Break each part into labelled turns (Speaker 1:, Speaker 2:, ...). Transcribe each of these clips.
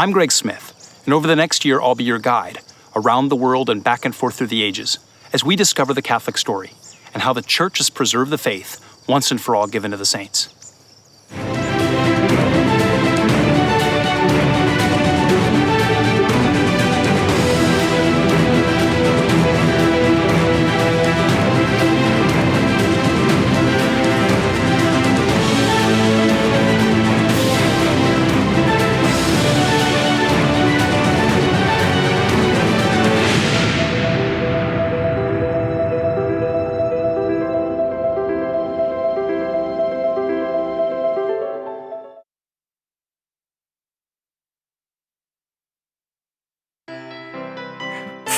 Speaker 1: I'm Greg Smith, and over the next year I'll be your guide around the world and back and forth through the ages as we discover the Catholic story and how the Church has preserved the faith once and for all given to the saints.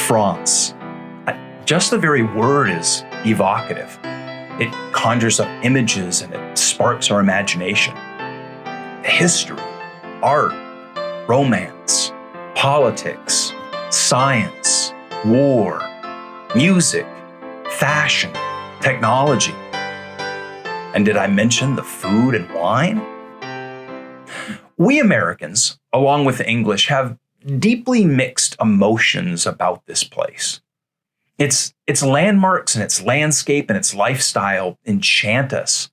Speaker 2: France. Just the very word is evocative. It conjures up images and it sparks our imagination. History, art, romance, politics, science, war, music, fashion, technology. And did I mention the food and wine? We Americans, along with the English, have deeply mixed emotions about this place. Its landmarks and its landscape and its lifestyle enchant us,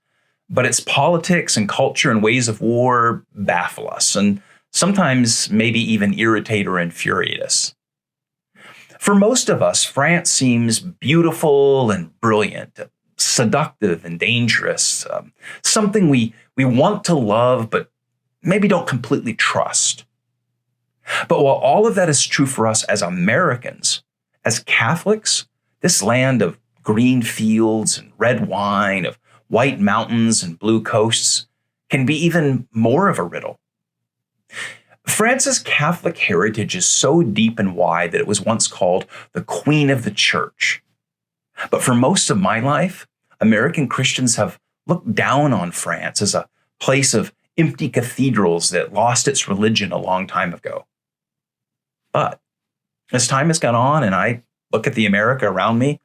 Speaker 2: but its politics and culture and ways of war baffle us and sometimes maybe even irritate or infuriate us. For most of us, France seems beautiful and brilliant, seductive and dangerous, something we want to love but maybe don't completely trust. But while all of that is true for us as Americans, as Catholics, this land of green fields and red wine, of white mountains and blue coasts, can be even more of a riddle. France's Catholic heritage is so deep and wide that it was once called the Queen of the Church. But for most of my life, American Christians have looked down on France as a place of empty cathedrals that lost its religion a long time ago. But as time has gone on and I look at the America around me,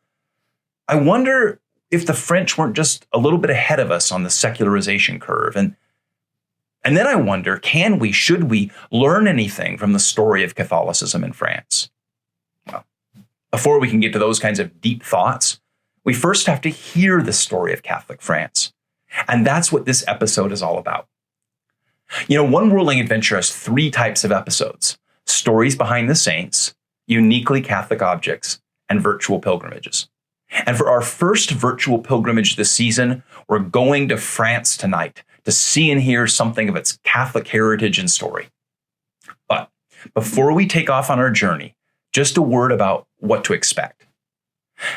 Speaker 2: I wonder if the French weren't just a little bit ahead of us on the secularization curve. And then I wonder, should we learn anything from the story of Catholicism in France? Well, before we can get to those kinds of deep thoughts, we first have to hear the story of Catholic France. And that's what this episode is all about. You know, One Whirling Adventure has 3 types of episodes: stories behind the saints, uniquely Catholic objects, and virtual pilgrimages. And for our first virtual pilgrimage this season, we're going to France tonight to see and hear something of its Catholic heritage and story. But before we take off on our journey, just a word about what to expect.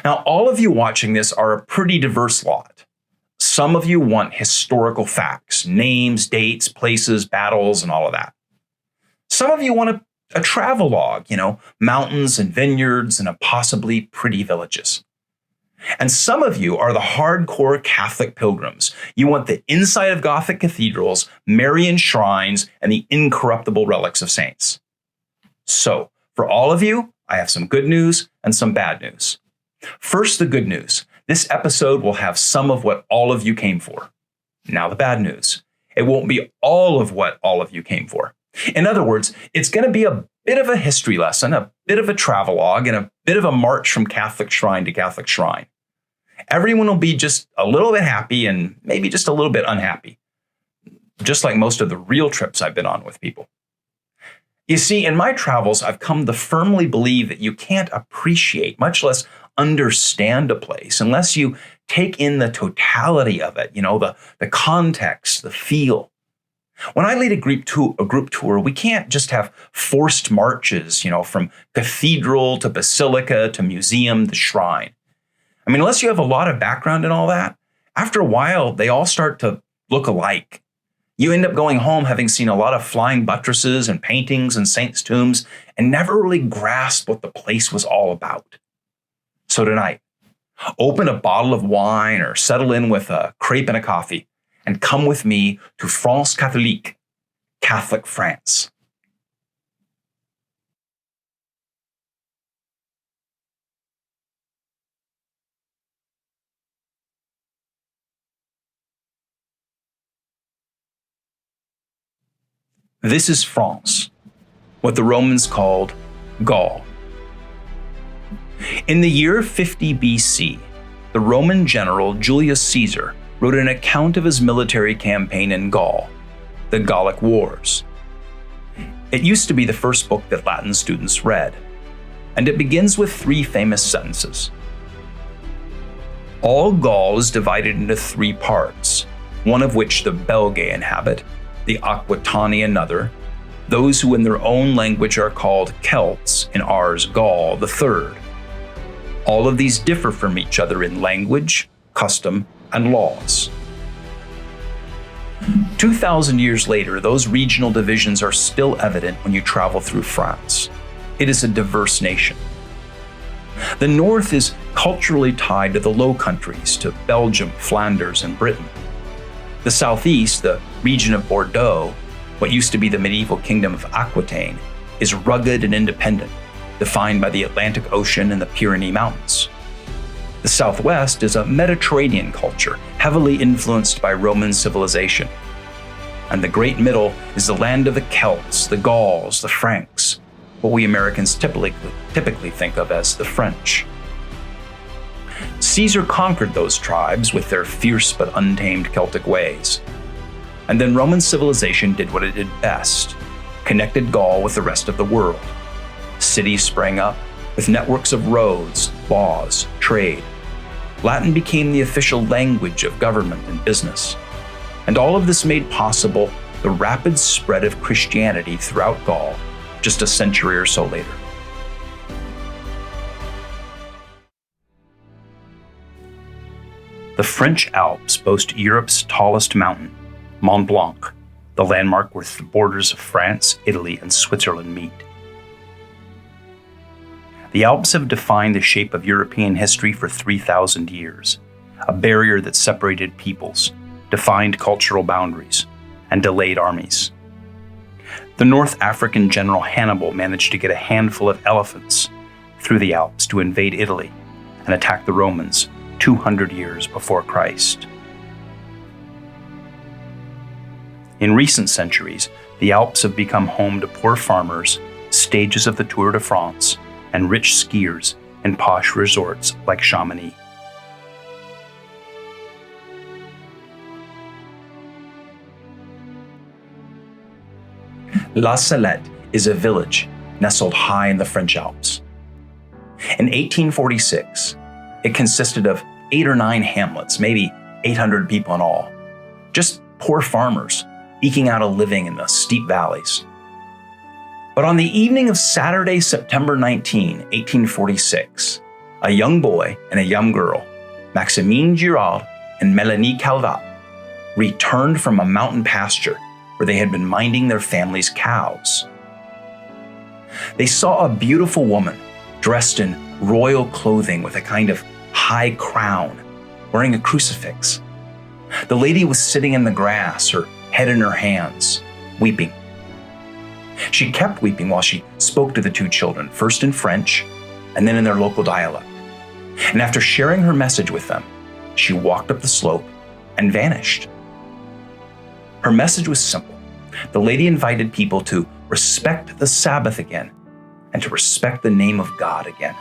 Speaker 2: Now, all of you watching this are a pretty diverse lot. Some of you want historical facts, names, dates, places, battles, and all of that. Some of you want a travel log, mountains and vineyards and possibly pretty villages. And some of you are the hardcore Catholic pilgrims. You want the inside of Gothic cathedrals, Marian shrines, and the incorruptible relics of saints. So, for all of you, I have some good news and some bad news. First, the good news. This episode will have some of what all of you came for. Now, the bad news. It won't be all of what all of you came for. In other words, it's going to be a bit of a history lesson, a bit of a travelogue, and a bit of a march from Catholic shrine to Catholic shrine. Everyone will be just a little bit happy and maybe just a little bit unhappy, just like most of the real trips I've been on with people. You see, in my travels, I've come to firmly believe that you can't appreciate, much less understand a place, unless you take in the totality of it, the context, the feel. When I lead a group tour, we can't just have forced marches, from cathedral to basilica to museum to shrine. I mean, unless you have a lot of background in all that, after a while, they all start to look alike. You end up going home having seen a lot of flying buttresses and paintings and saints' tombs and never really grasped what the place was all about. So tonight, open a bottle of wine or settle in with a crepe and a coffee and come with me to France Catholique, Catholic France. This is France. what the Romans called Gaul. In the year 50 BC, the Roman general Julius Caesar wrote an account of his military campaign in Gaul, the Gallic Wars. It used to be the first book that Latin students read, and it begins with three famous sentences. All Gaul is divided into three parts, one of which the Belgae inhabit, the Aquitani another, those who in their own language are called Celts, in ours Gaul, the third. All of these differ from each other in language, custom, and laws. 2,000 years later, those regional divisions are still evident when you travel through France. It is a diverse nation. The north is culturally tied to the Low Countries, to Belgium, Flanders, and Britain. The southeast, the region of Bordeaux, what used to be the medieval kingdom of Aquitaine, is rugged and independent, defined by the Atlantic Ocean and the Pyrenees Mountains. The southwest is a Mediterranean culture, heavily influenced by Roman civilization. And the great middle is the land of the Celts, the Gauls, the Franks, what we Americans typically think of as the French. Caesar conquered those tribes with their fierce but untamed Celtic ways. And then Roman civilization did what it did best, connected Gaul with the rest of the world. Cities sprang up with networks of roads, laws, trade. Latin became the official language of government and business. And all of this made possible the rapid spread of Christianity throughout Gaul just a century or so later. The French Alps boast Europe's tallest mountain, Mont Blanc, the landmark where the borders of France, Italy, and Switzerland meet. The Alps have defined the shape of European history for 3,000 years, a barrier that separated peoples, defined cultural boundaries, and delayed armies. The North African general Hannibal managed to get a handful of elephants through the Alps to invade Italy and attack the Romans 200 years before Christ. In recent centuries, the Alps have become home to poor farmers, stages of the Tour de France, and rich skiers in posh resorts like Chamonix. La Salette is a village nestled high in the French Alps. In 1846, it consisted of 8 or 9 hamlets, maybe 800 people in all. Just poor farmers eking out a living in the steep valleys. But on the evening of Saturday, September 19, 1846, a young boy and a young girl, Maximine Girard and Mélanie Calvat, returned from a mountain pasture where they had been minding their family's cows. They saw a beautiful woman dressed in royal clothing with a kind of high crown, wearing a crucifix. The lady was sitting in the grass, her head in her hands, weeping. She kept weeping while she spoke to the 2 children, first in French and then in their local dialect. And after sharing her message with them, she walked up the slope and vanished. Her message was simple. The lady invited people to respect the Sabbath again and to respect the name of God again.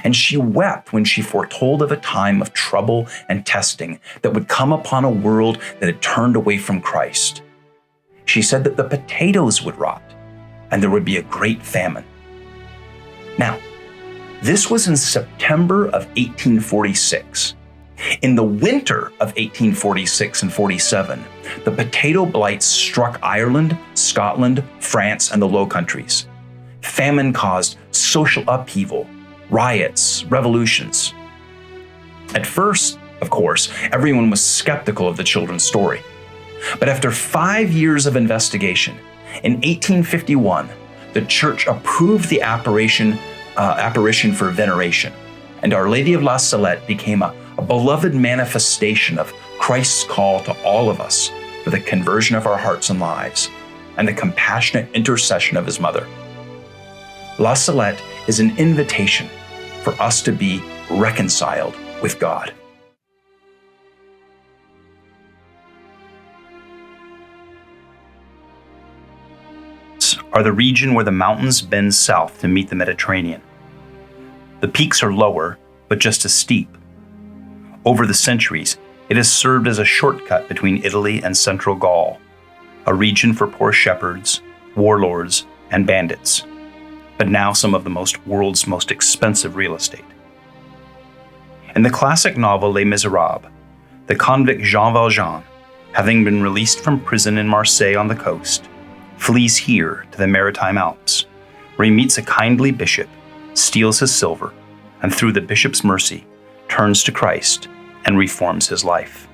Speaker 2: And she wept when she foretold of a time of trouble and testing that would come upon a world that had turned away from Christ. She said that the potatoes would rot and there would be a great famine. Now, this was in September of 1846. In the winter of 1846 and 47, the potato blight struck Ireland, Scotland, France, and the Low Countries. Famine caused social upheaval, riots, revolutions. At first, of course, everyone was skeptical of the children's story. But after 5 years of investigation, in 1851, the church approved the apparition for veneration, and Our Lady of La Salette became a beloved manifestation of Christ's call to all of us for the conversion of our hearts and lives, and the compassionate intercession of his mother. La Salette is an invitation for us to be reconciled with God. are the region where the mountains bend south to meet the Mediterranean. The peaks are lower, but just as steep. Over the centuries, it has served as a shortcut between Italy and central Gaul, a region for poor shepherds, warlords, and bandits, but now some of the world's most expensive real estate. In the classic novel Les Miserables, the convict Jean Valjean, having been released from prison in Marseille on the coast, flees here to the Maritime Alps, where he meets a kindly bishop, steals his silver, and through the bishop's mercy, turns to Christ and reforms his life.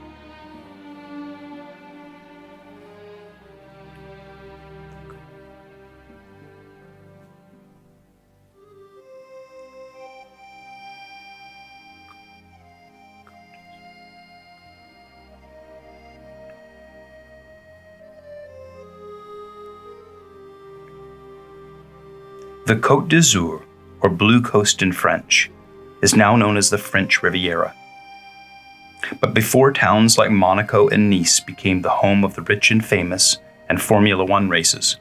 Speaker 2: The Côte d'Azur, or Blue Coast in French, is now known as the French Riviera. But before towns like Monaco and Nice became the home of the rich and famous and Formula One races,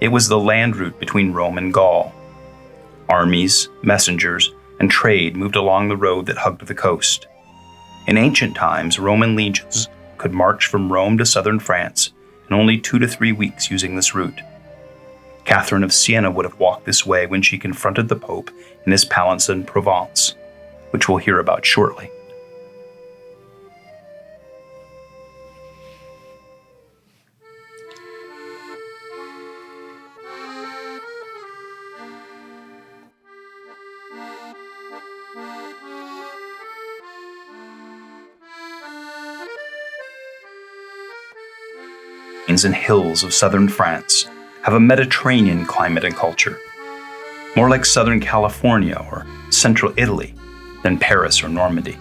Speaker 2: it was the land route between Rome and Gaul. Armies, messengers, and trade moved along the road that hugged the coast. In ancient times, Roman legions could march from Rome to southern France in only 2 to 3 weeks using this route. Catherine of Siena would have walked this way when she confronted the Pope in his palace in Provence, which we'll hear about shortly. And hills of southern France have a Mediterranean climate and culture, more like Southern California or central Italy than Paris or Normandy.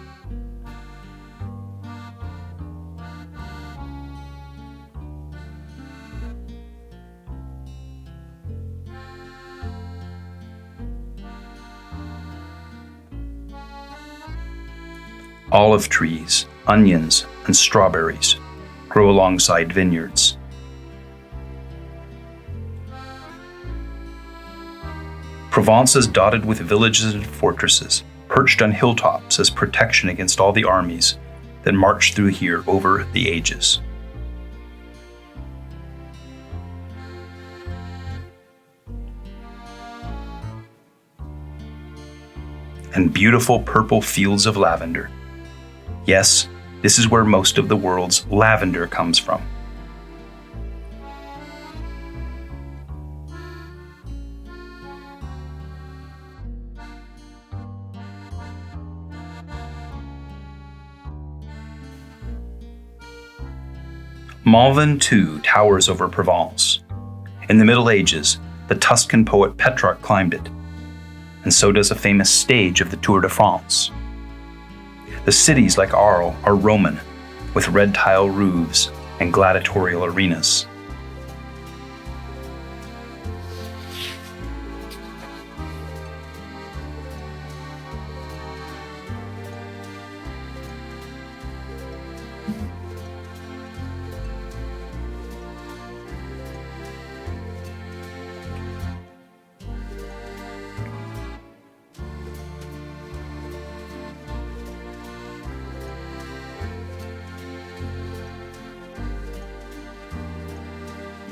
Speaker 2: Olive trees, onions, and strawberries grow alongside vineyards. Provence is dotted with villages and fortresses, perched on hilltops as protection against all the armies that marched through here over the ages. And beautiful purple fields of lavender. Yes, this is where most of the world's lavender comes from. Mont Ventoux towers over Provence. In the Middle Ages, the Tuscan poet Petrarch climbed it, and so does a famous stage of the Tour de France. The cities like Arles are Roman, with red tile roofs and gladiatorial arenas.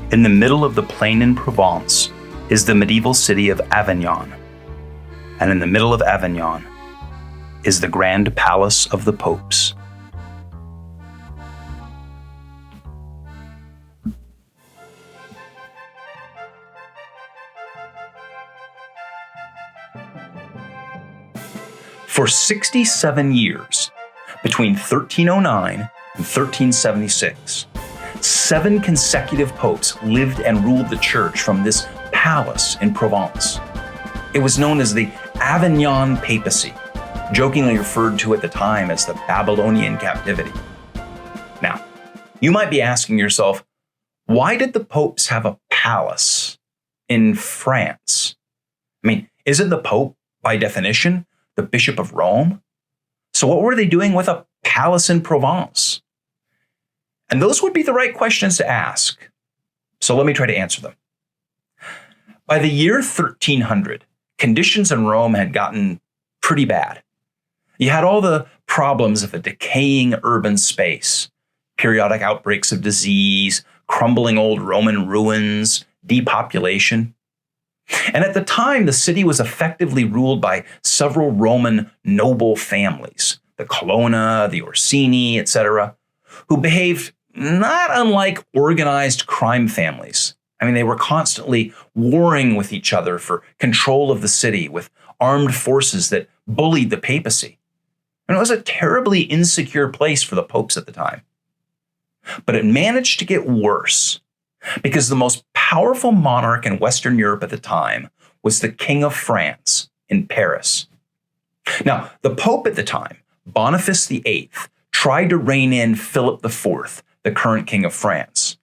Speaker 2: In the middle of the plain in Provence is the medieval city of Avignon, and in the middle of Avignon is the Grand Palace of the Popes. For 67 years, between 1309 and 1376, 7 consecutive popes lived and ruled the church from this palace in Provence. It was known as the Avignon Papacy, jokingly referred to at the time as the Babylonian captivity. Now, you might be asking yourself, why did the popes have a palace in France? I mean, isn't the pope, by definition, the Bishop of Rome? So what were they doing with a palace in Provence? And those would be the right questions to ask. So let me try to answer them. By the year 1300, conditions in Rome had gotten pretty bad. You had all the problems of a decaying urban space, periodic outbreaks of disease, crumbling old Roman ruins, depopulation. And at the time, the city was effectively ruled by several Roman noble families, the Colonna, the Orsini, etc., who behaved not unlike organized crime families. I mean, they were constantly warring with each other for control of the city with armed forces that bullied the papacy. And it was a terribly insecure place for the popes at the time. But it managed to get worse because the most powerful monarch in Western Europe at the time was the King of France in Paris. Now, the Pope at the time, Boniface VIII, tried to rein in Philip IV, the current King of France.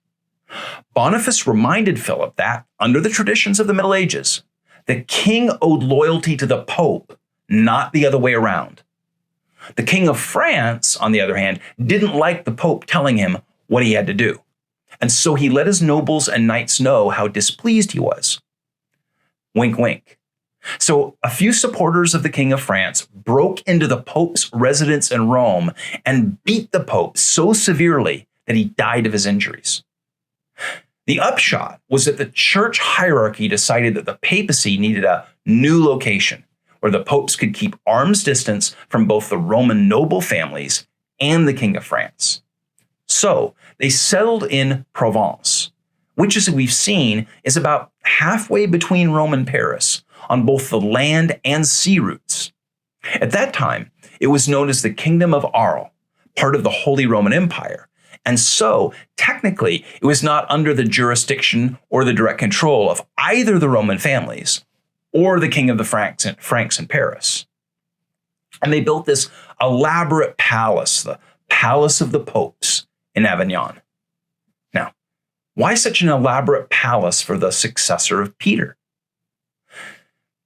Speaker 2: Boniface reminded Philip that, under the traditions of the Middle Ages, the king owed loyalty to the Pope, not the other way around. The King of France, on the other hand, didn't like the Pope telling him what he had to do. And so he let his nobles and knights know how displeased he was. Wink, wink. So a few supporters of the King of France broke into the Pope's residence in Rome and beat the Pope so severely that he died of his injuries. The upshot was that the church hierarchy decided that the papacy needed a new location where the popes could keep arm's distance from both the Roman noble families and the King of France. So they settled in Provence, which, as we've seen, is about halfway between Rome and Paris on both the land and sea routes. At that time, it was known as the Kingdom of Arles, part of the Holy Roman Empire. And so, technically, it was not under the jurisdiction or the direct control of either the Roman families or the King of the Franks in Paris. And they built this elaborate palace, the Palace of the Popes in Avignon. Now, why such an elaborate palace for the successor of Peter?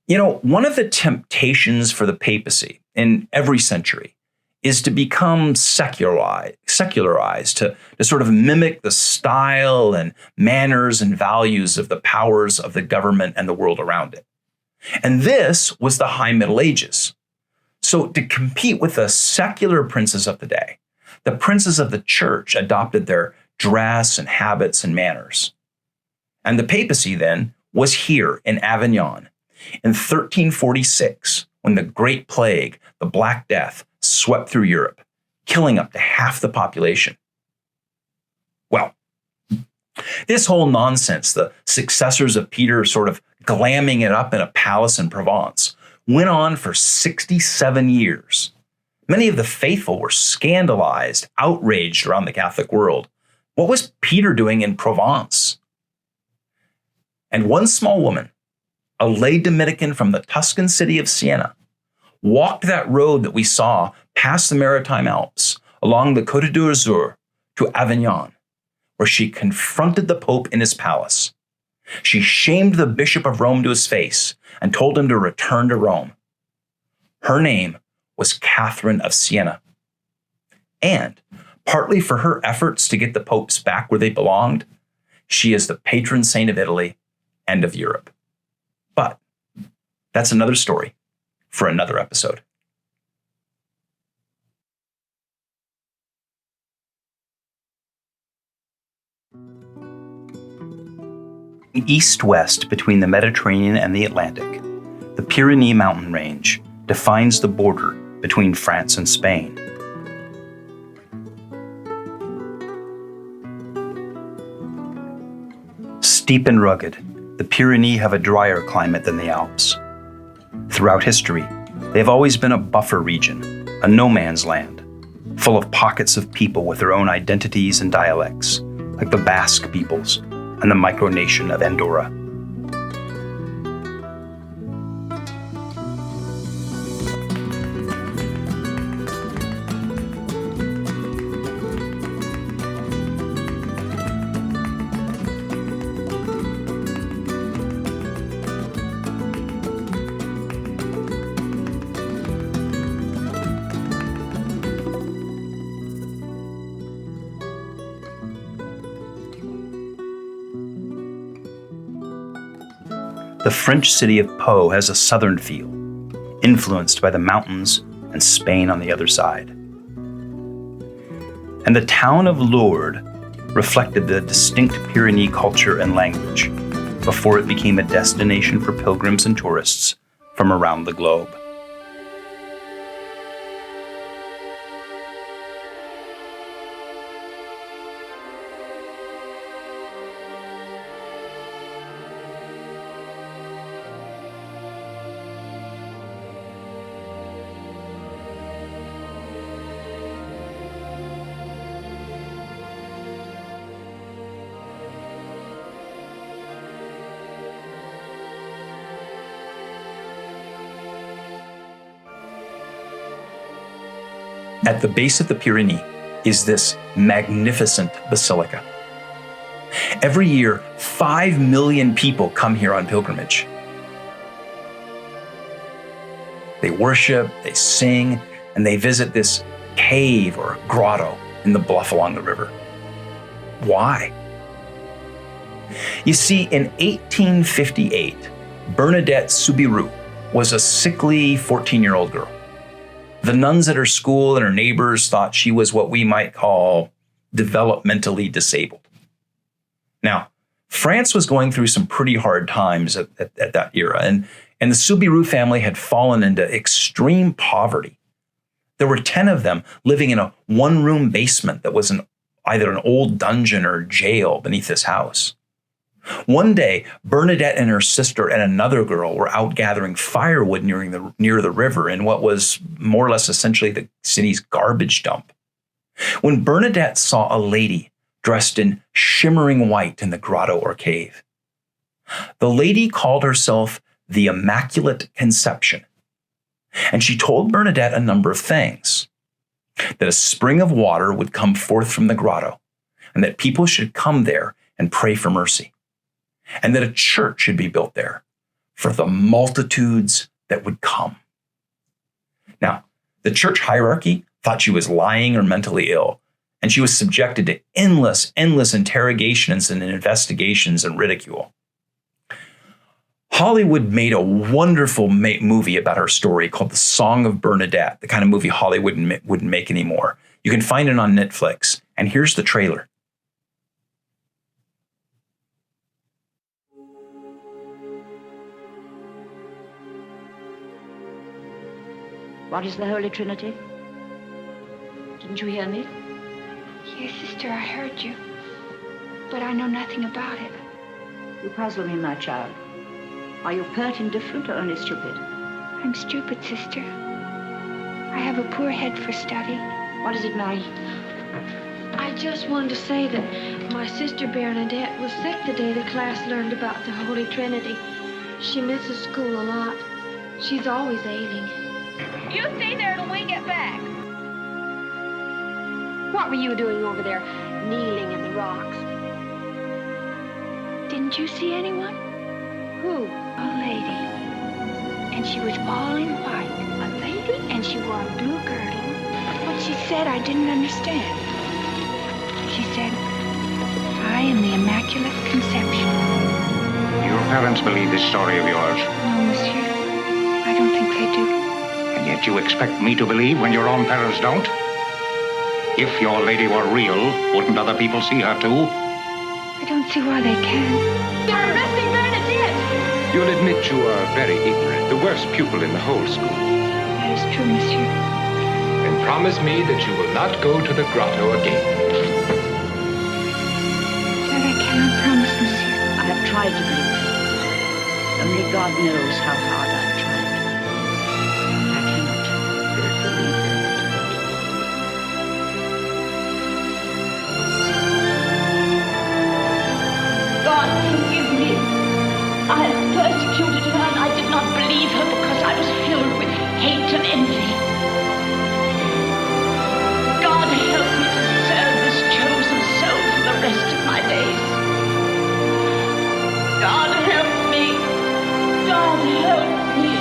Speaker 2: You know, one of the temptations for the papacy in every century is to become secularized, to sort of mimic the style and manners and values of the powers of the government and the world around it. And this was the High Middle Ages. So to compete with the secular princes of the day, the princes of the church adopted their dress and habits and manners. And the papacy then was here in Avignon in 1346, when the Great Plague, the Black Death, swept through Europe, killing up to half the population. Well, this whole nonsense, the successors of Peter sort of glamming it up in a palace in Provence, went on for 67 years. Many of the faithful were scandalized, outraged around the Catholic world. What was Peter doing in Provence? And one small woman, a lay Dominican from the Tuscan city of Siena, walked that road that we saw past the Maritime Alps, along the Côte d'Azur to Avignon, where she confronted the Pope in his palace. She shamed the Bishop of Rome to his face and told him to return to Rome. Her name was Catherine of Siena. And partly for her efforts to get the popes back where they belonged, she is the patron saint of Italy and of Europe. But that's another story for another episode. East-west between the Mediterranean and the Atlantic, the Pyrenees mountain range defines the border between France and Spain. Steep and rugged, the Pyrenees have a drier climate than the Alps. Throughout history, they have always been a buffer region, a no man's land, full of pockets of people with their own identities and dialects, like the Basque peoples and the micronation of Andorra. the French city of Pau has a southern feel, influenced by the mountains and Spain on the other side. And the town of Lourdes reflected the distinct Pyrenees culture and language before it became a destination for pilgrims and tourists from around the globe. At the base of the Pyrenees is this magnificent basilica. Every year, 5 million people come here on pilgrimage. They worship, they sing, and they visit this cave or grotto in the bluff along the river. Why? You see, in 1858, Bernadette Soubirous was a sickly 14-year-old girl. The nuns at her school and her neighbors thought she was what we might call developmentally disabled. Now, France was going through some pretty hard times at that era, and the Soubirous family had fallen into extreme poverty. There were 10 of them living in a one-room basement that was either an old dungeon or jail beneath this house. One day, Bernadette and her sister and another girl were out gathering firewood near the river in what was more or less essentially the city's garbage dump, when Bernadette saw a lady dressed in shimmering white in the grotto or cave. The lady called herself the Immaculate Conception, and she told Bernadette a number of things: that a spring of water would come forth from the grotto, and that people should come there and pray for mercy, and that a church should be built there for the multitudes that would come. Now, the church hierarchy thought she was lying or mentally ill, and she was subjected to endless interrogations and investigations and ridicule. Hollywood made a wonderful movie about her story called The Song of Bernadette, the kind of movie Hollywood wouldn't make anymore. You can find it on Netflix, and here's the trailer.
Speaker 3: What is the Holy Trinity? Didn't you hear me?
Speaker 4: Yes, sister, I heard you. But I know nothing about it.
Speaker 3: You puzzle me, my child. Are you pert, indifferent, or only stupid?
Speaker 4: I'm stupid, sister. I have a poor head for study.
Speaker 3: What is it, Mary?
Speaker 5: I just wanted to say that my sister Bernadette was sick the day the class learned about the Holy Trinity. She misses school a lot. She's always ailing.
Speaker 6: You stay there till we get back.
Speaker 5: What were you doing over there, kneeling in the rocks?
Speaker 4: Didn't you see anyone?
Speaker 5: Who?
Speaker 4: A lady. And she was all in white.
Speaker 5: A lady?
Speaker 4: And she wore a blue girdle. What she said, I didn't understand. She said, I am the Immaculate Conception.
Speaker 7: Your parents believe this story of yours?
Speaker 4: No, monsieur. I don't think they do.
Speaker 7: And yet you expect me to believe when your own parents don't? If your lady were real, wouldn't other people see her too?
Speaker 4: I don't see why they can.
Speaker 6: They're arresting Bernadette!
Speaker 8: You'll admit you are very ignorant, the worst pupil in the whole school.
Speaker 4: That is true, monsieur.
Speaker 8: Then promise me that you will not go to the grotto again.
Speaker 4: That I cannot promise, monsieur.
Speaker 3: I have tried to believe you. Only God knows how hard I've tried. I cannot believe it.
Speaker 6: God, forgive me. I persecuted her and I did not believe her because I was filled with hate and envy. God, help me to serve this chosen soul for the rest of my days. God, help me. God, help me.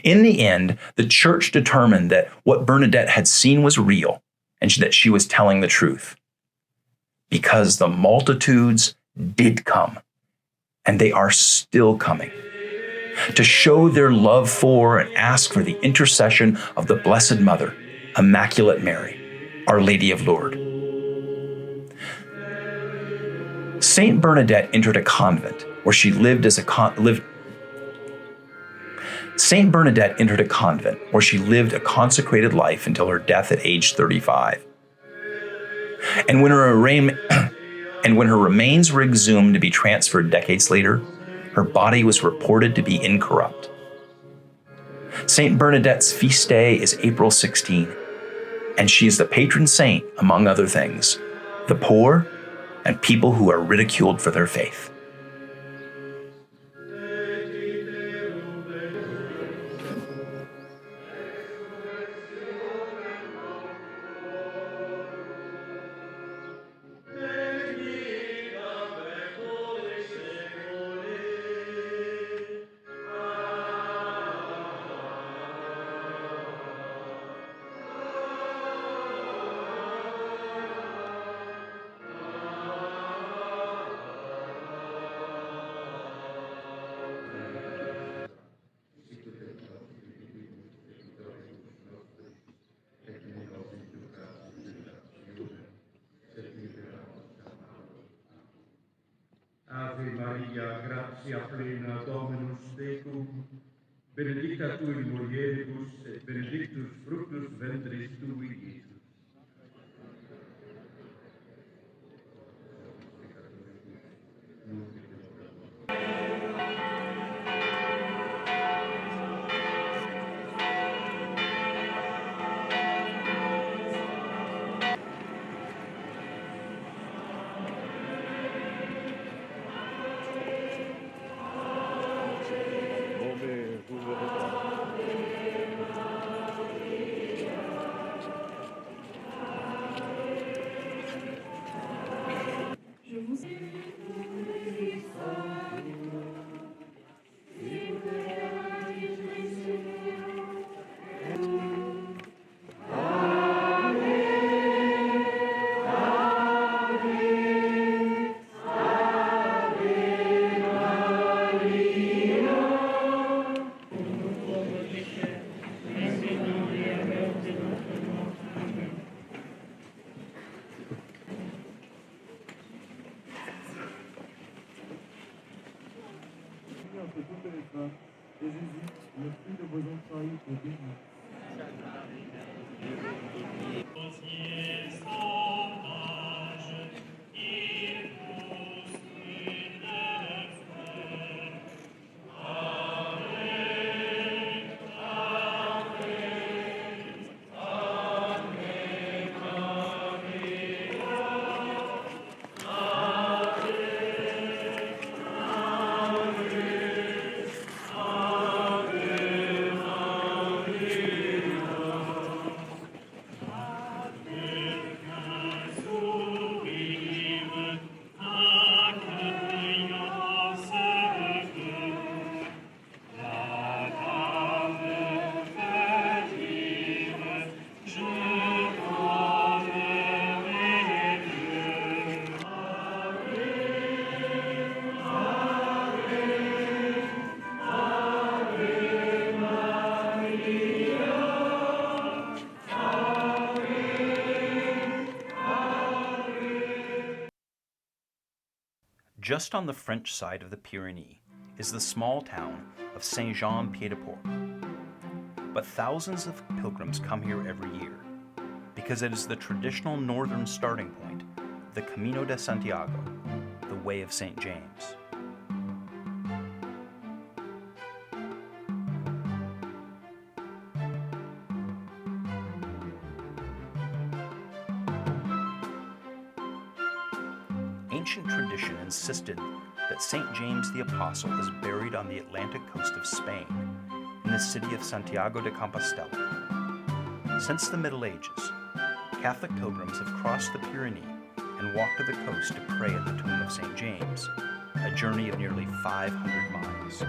Speaker 2: In the end, the church determined that what Bernadette had seen was real and that she was telling the truth. Because the multitudes did come, and they are still coming, to show their love for and ask for the intercession of the Blessed Mother, Immaculate Mary, Our Lady of Lourdes. Saint Bernadette entered a convent where she lived as a Saint Bernadette entered a convent where she lived a consecrated life until her death at age 35. And when her remains were exhumed to be transferred decades later, her body was reported to be incorrupt. Saint Bernadette's feast day is April 16, and she is the patron saint, among other things, the poor and people who are ridiculed for their faith.
Speaker 9: Ave Maria, gratia plena, Dominus tecum, benedicta tu in mulieribus, et benedictus fructus ventris tui, Iesus.
Speaker 2: Just on the French side of the Pyrenees is the small town of Saint-Jean-Pied-de-Port. But thousands of pilgrims come here every year because it is the traditional northern starting point of the Camino de Santiago, the Way of St. James. Ancient tradition insisted that St. James the Apostle is buried on the Atlantic coast of Spain, in the city of Santiago de Compostela. Since the Middle Ages, Catholic pilgrims have crossed the Pyrenees and walked to the coast to pray at the tomb of St. James, a journey of nearly 500 miles.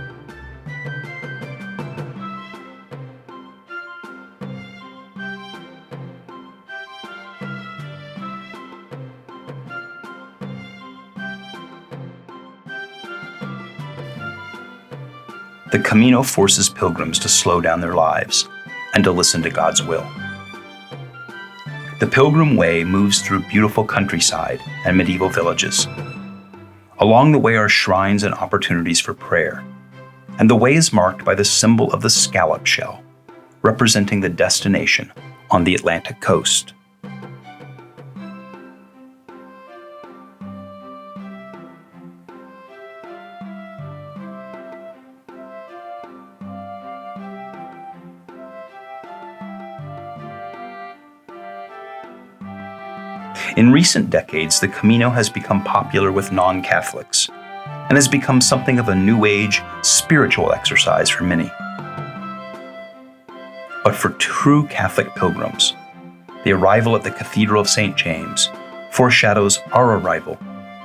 Speaker 2: the Camino forces pilgrims to slow down their lives and to listen to God's will. The Pilgrim Way moves through beautiful countryside and medieval villages. Along the way are shrines and opportunities for prayer, and the way is marked by the symbol of the scallop shell, representing the destination on the Atlantic coast. In recent decades, the Camino has become popular with non-Catholics and has become something of a New Age spiritual exercise for many. But for true Catholic pilgrims, the arrival at the Cathedral of St. James foreshadows our arrival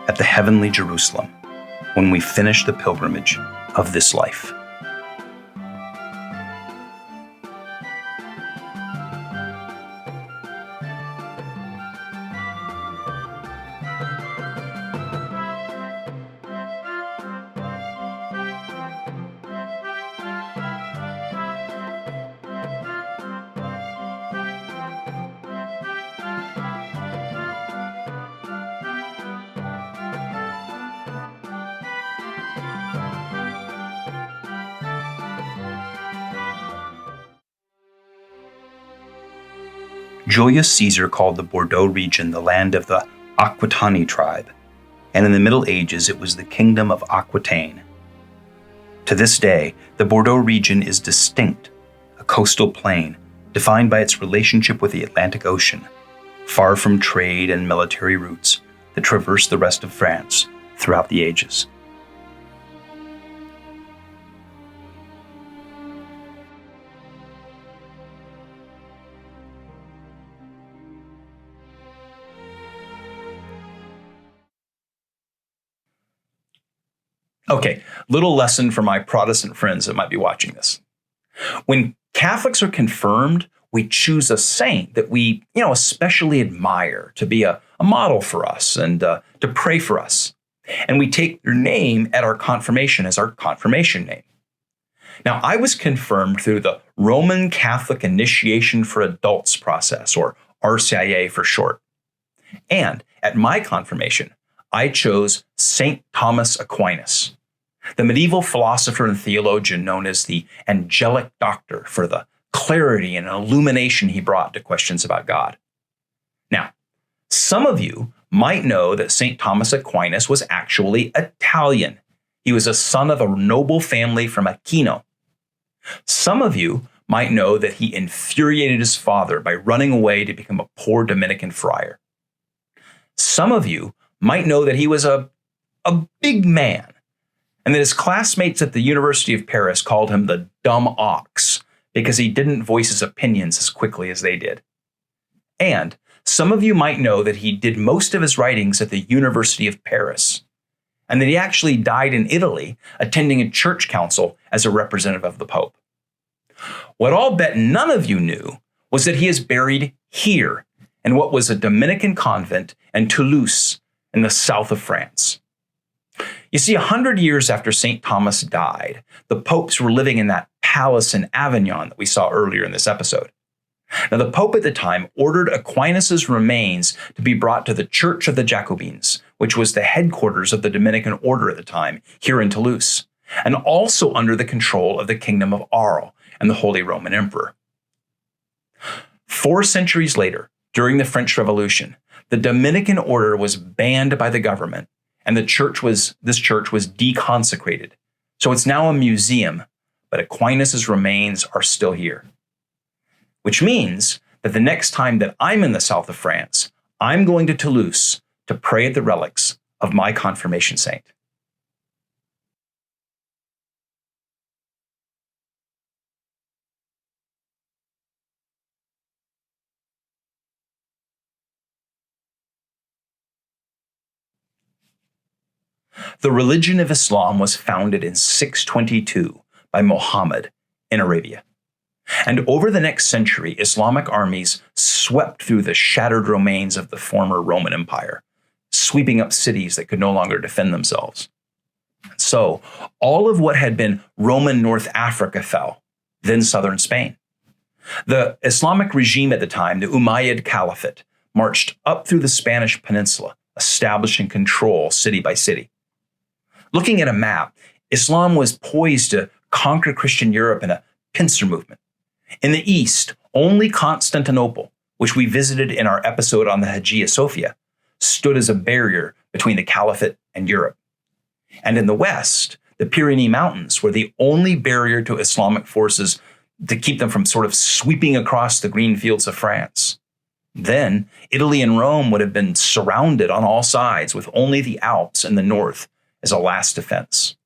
Speaker 2: at the heavenly Jerusalem when we finish the pilgrimage of this life. Julius Caesar called the Bordeaux region the land of the Aquitani tribe, and in the Middle Ages it was the kingdom of Aquitaine. To this day, the Bordeaux region is distinct, a coastal plain defined by its relationship with the Atlantic Ocean, far from trade and military routes that traverse the rest of France throughout the ages. Okay, little lesson for my Protestant friends that might be watching this. When Catholics are confirmed, we choose a saint that we, especially admire to be a model for us and to pray for us. And we take their name at our confirmation as our confirmation name. Now, I was confirmed through the Roman Catholic Initiation for Adults process, or RCIA for short. And at my confirmation, I chose St. Thomas Aquinas, the medieval philosopher and theologian known as the angelic doctor for the clarity and illumination he brought to questions about God. Now, some of you might know that St. Thomas Aquinas was actually Italian. He was a son of a noble family from Aquino. Some of you might know that he infuriated his father by running away to become a poor Dominican friar. Some of you might know that he was a big man, and that his classmates at the University of Paris called him the dumb ox because he didn't voice his opinions as quickly as they did. And some of you might know that he did most of his writings at the University of Paris, and that he actually died in Italy attending a church council as a representative of the Pope. What I'll bet none of you knew was that he is buried here in what was a Dominican convent in Toulouse in the south of France. You see, 100 years after St. Thomas died, the popes were living in that palace in Avignon that we saw earlier in this episode. Now, the Pope at the time ordered Aquinas' remains to be brought to the Church of the Jacobins, which was the headquarters of the Dominican order at the time, here in Toulouse, and also under the control of the Kingdom of Arles and the Holy Roman Emperor. 4 centuries later, during the French Revolution, the Dominican order was banned by the government, and this church was deconsecrated. So it's now a museum, but Aquinas' remains are still here. Which means that the next time that I'm in the south of France, I'm going to Toulouse to pray at the relics of my confirmation saint. The religion of Islam was founded in 622 by Muhammad in Arabia. And over the next century, Islamic armies swept through the shattered remains of the former Roman Empire, sweeping up cities that could no longer defend themselves. So all of what had been Roman North Africa fell, then southern Spain. The Islamic regime at the time, the Umayyad Caliphate, marched up through the Spanish peninsula, establishing control city by city. Looking at a map, Islam was poised to conquer Christian Europe in a pincer movement. In the east, only Constantinople, which we visited in our episode on the Hagia Sophia, stood as a barrier between the Caliphate and Europe. And in the west, the Pyrenees Mountains were the only barrier to Islamic forces to keep them from sort of sweeping across the green fields of France. Then, Italy and Rome would have been surrounded on all sides with only the Alps in the north as a last defense.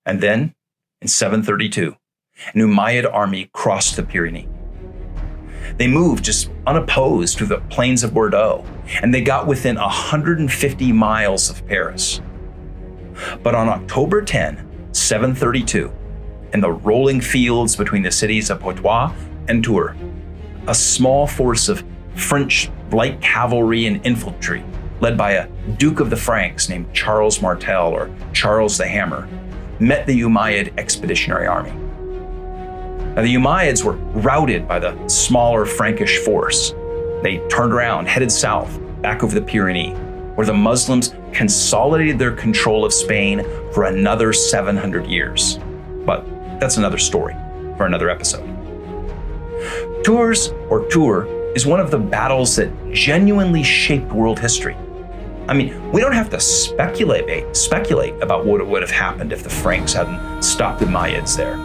Speaker 2: And then, in 732, an Umayyad army crossed the Pyrenees. They moved just unopposed through the plains of Bordeaux, and they got within 150 miles of Paris. But on October 10, 732, in the rolling fields between the cities of Poitiers and Tours, a small force of French light cavalry and infantry, led by a Duke of the Franks named Charles Martel or Charles the Hammer, met the Umayyad Expeditionary Army. Now, the Umayyads were routed by the smaller Frankish force. They turned around, headed south, back over the Pyrenees, where the Muslims consolidated their control of Spain for another 700 years. But that's another story for another episode. Tours, or Tours, is one of the battles that genuinely shaped world history. I mean, we don't have to speculate about what would have happened if the Franks hadn't stopped the Umayyads there.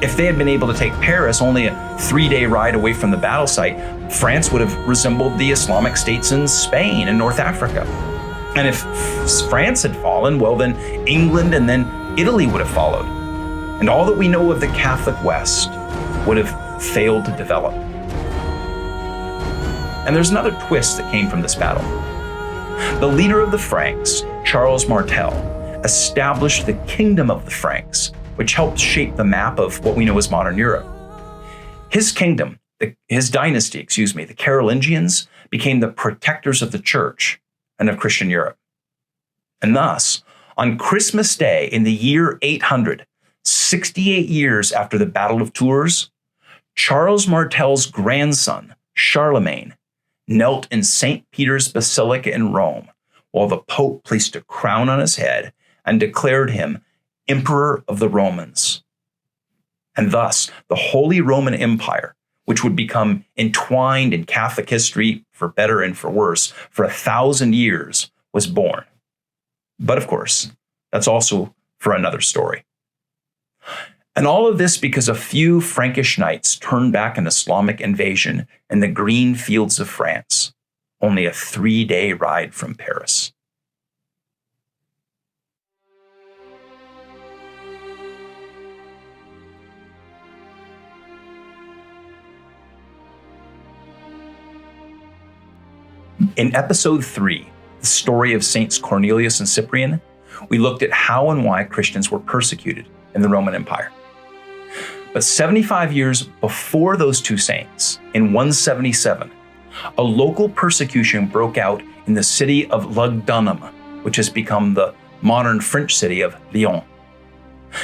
Speaker 2: If they had been able to take Paris, only a 3-day ride away from the battle site, France would have resembled the Islamic states in Spain and North Africa. And if France had fallen, well, then England and then Italy would have followed. And all that we know of the Catholic West would have failed to develop. And there's another twist that came from this battle. The leader of the Franks, Charles Martel, established the Kingdom of the Franks, which helped shape the map of what we know as modern Europe. His kingdom, his dynasty, the Carolingians, became the protectors of the church and of Christian Europe. And thus, on Christmas Day in the year 800, 68 years after the Battle of Tours, Charles Martel's grandson, Charlemagne, knelt in St. Peter's Basilica in Rome while the Pope placed a crown on his head and declared him Emperor of the Romans. And thus, the Holy Roman Empire, which would become entwined in Catholic history, for better and for worse, for 1,000 years, was born. But of course, that's also for another story. And all of this because a few Frankish knights turned back an Islamic invasion in the green fields of France, only a 3-day ride from Paris. In episode 3, the story of Saints Cornelius and Cyprian, we looked at how and why Christians were persecuted in the Roman Empire. But 75 years before those two saints, in 177, a local persecution broke out in the city of Lugdunum, which has become the modern French city of Lyon.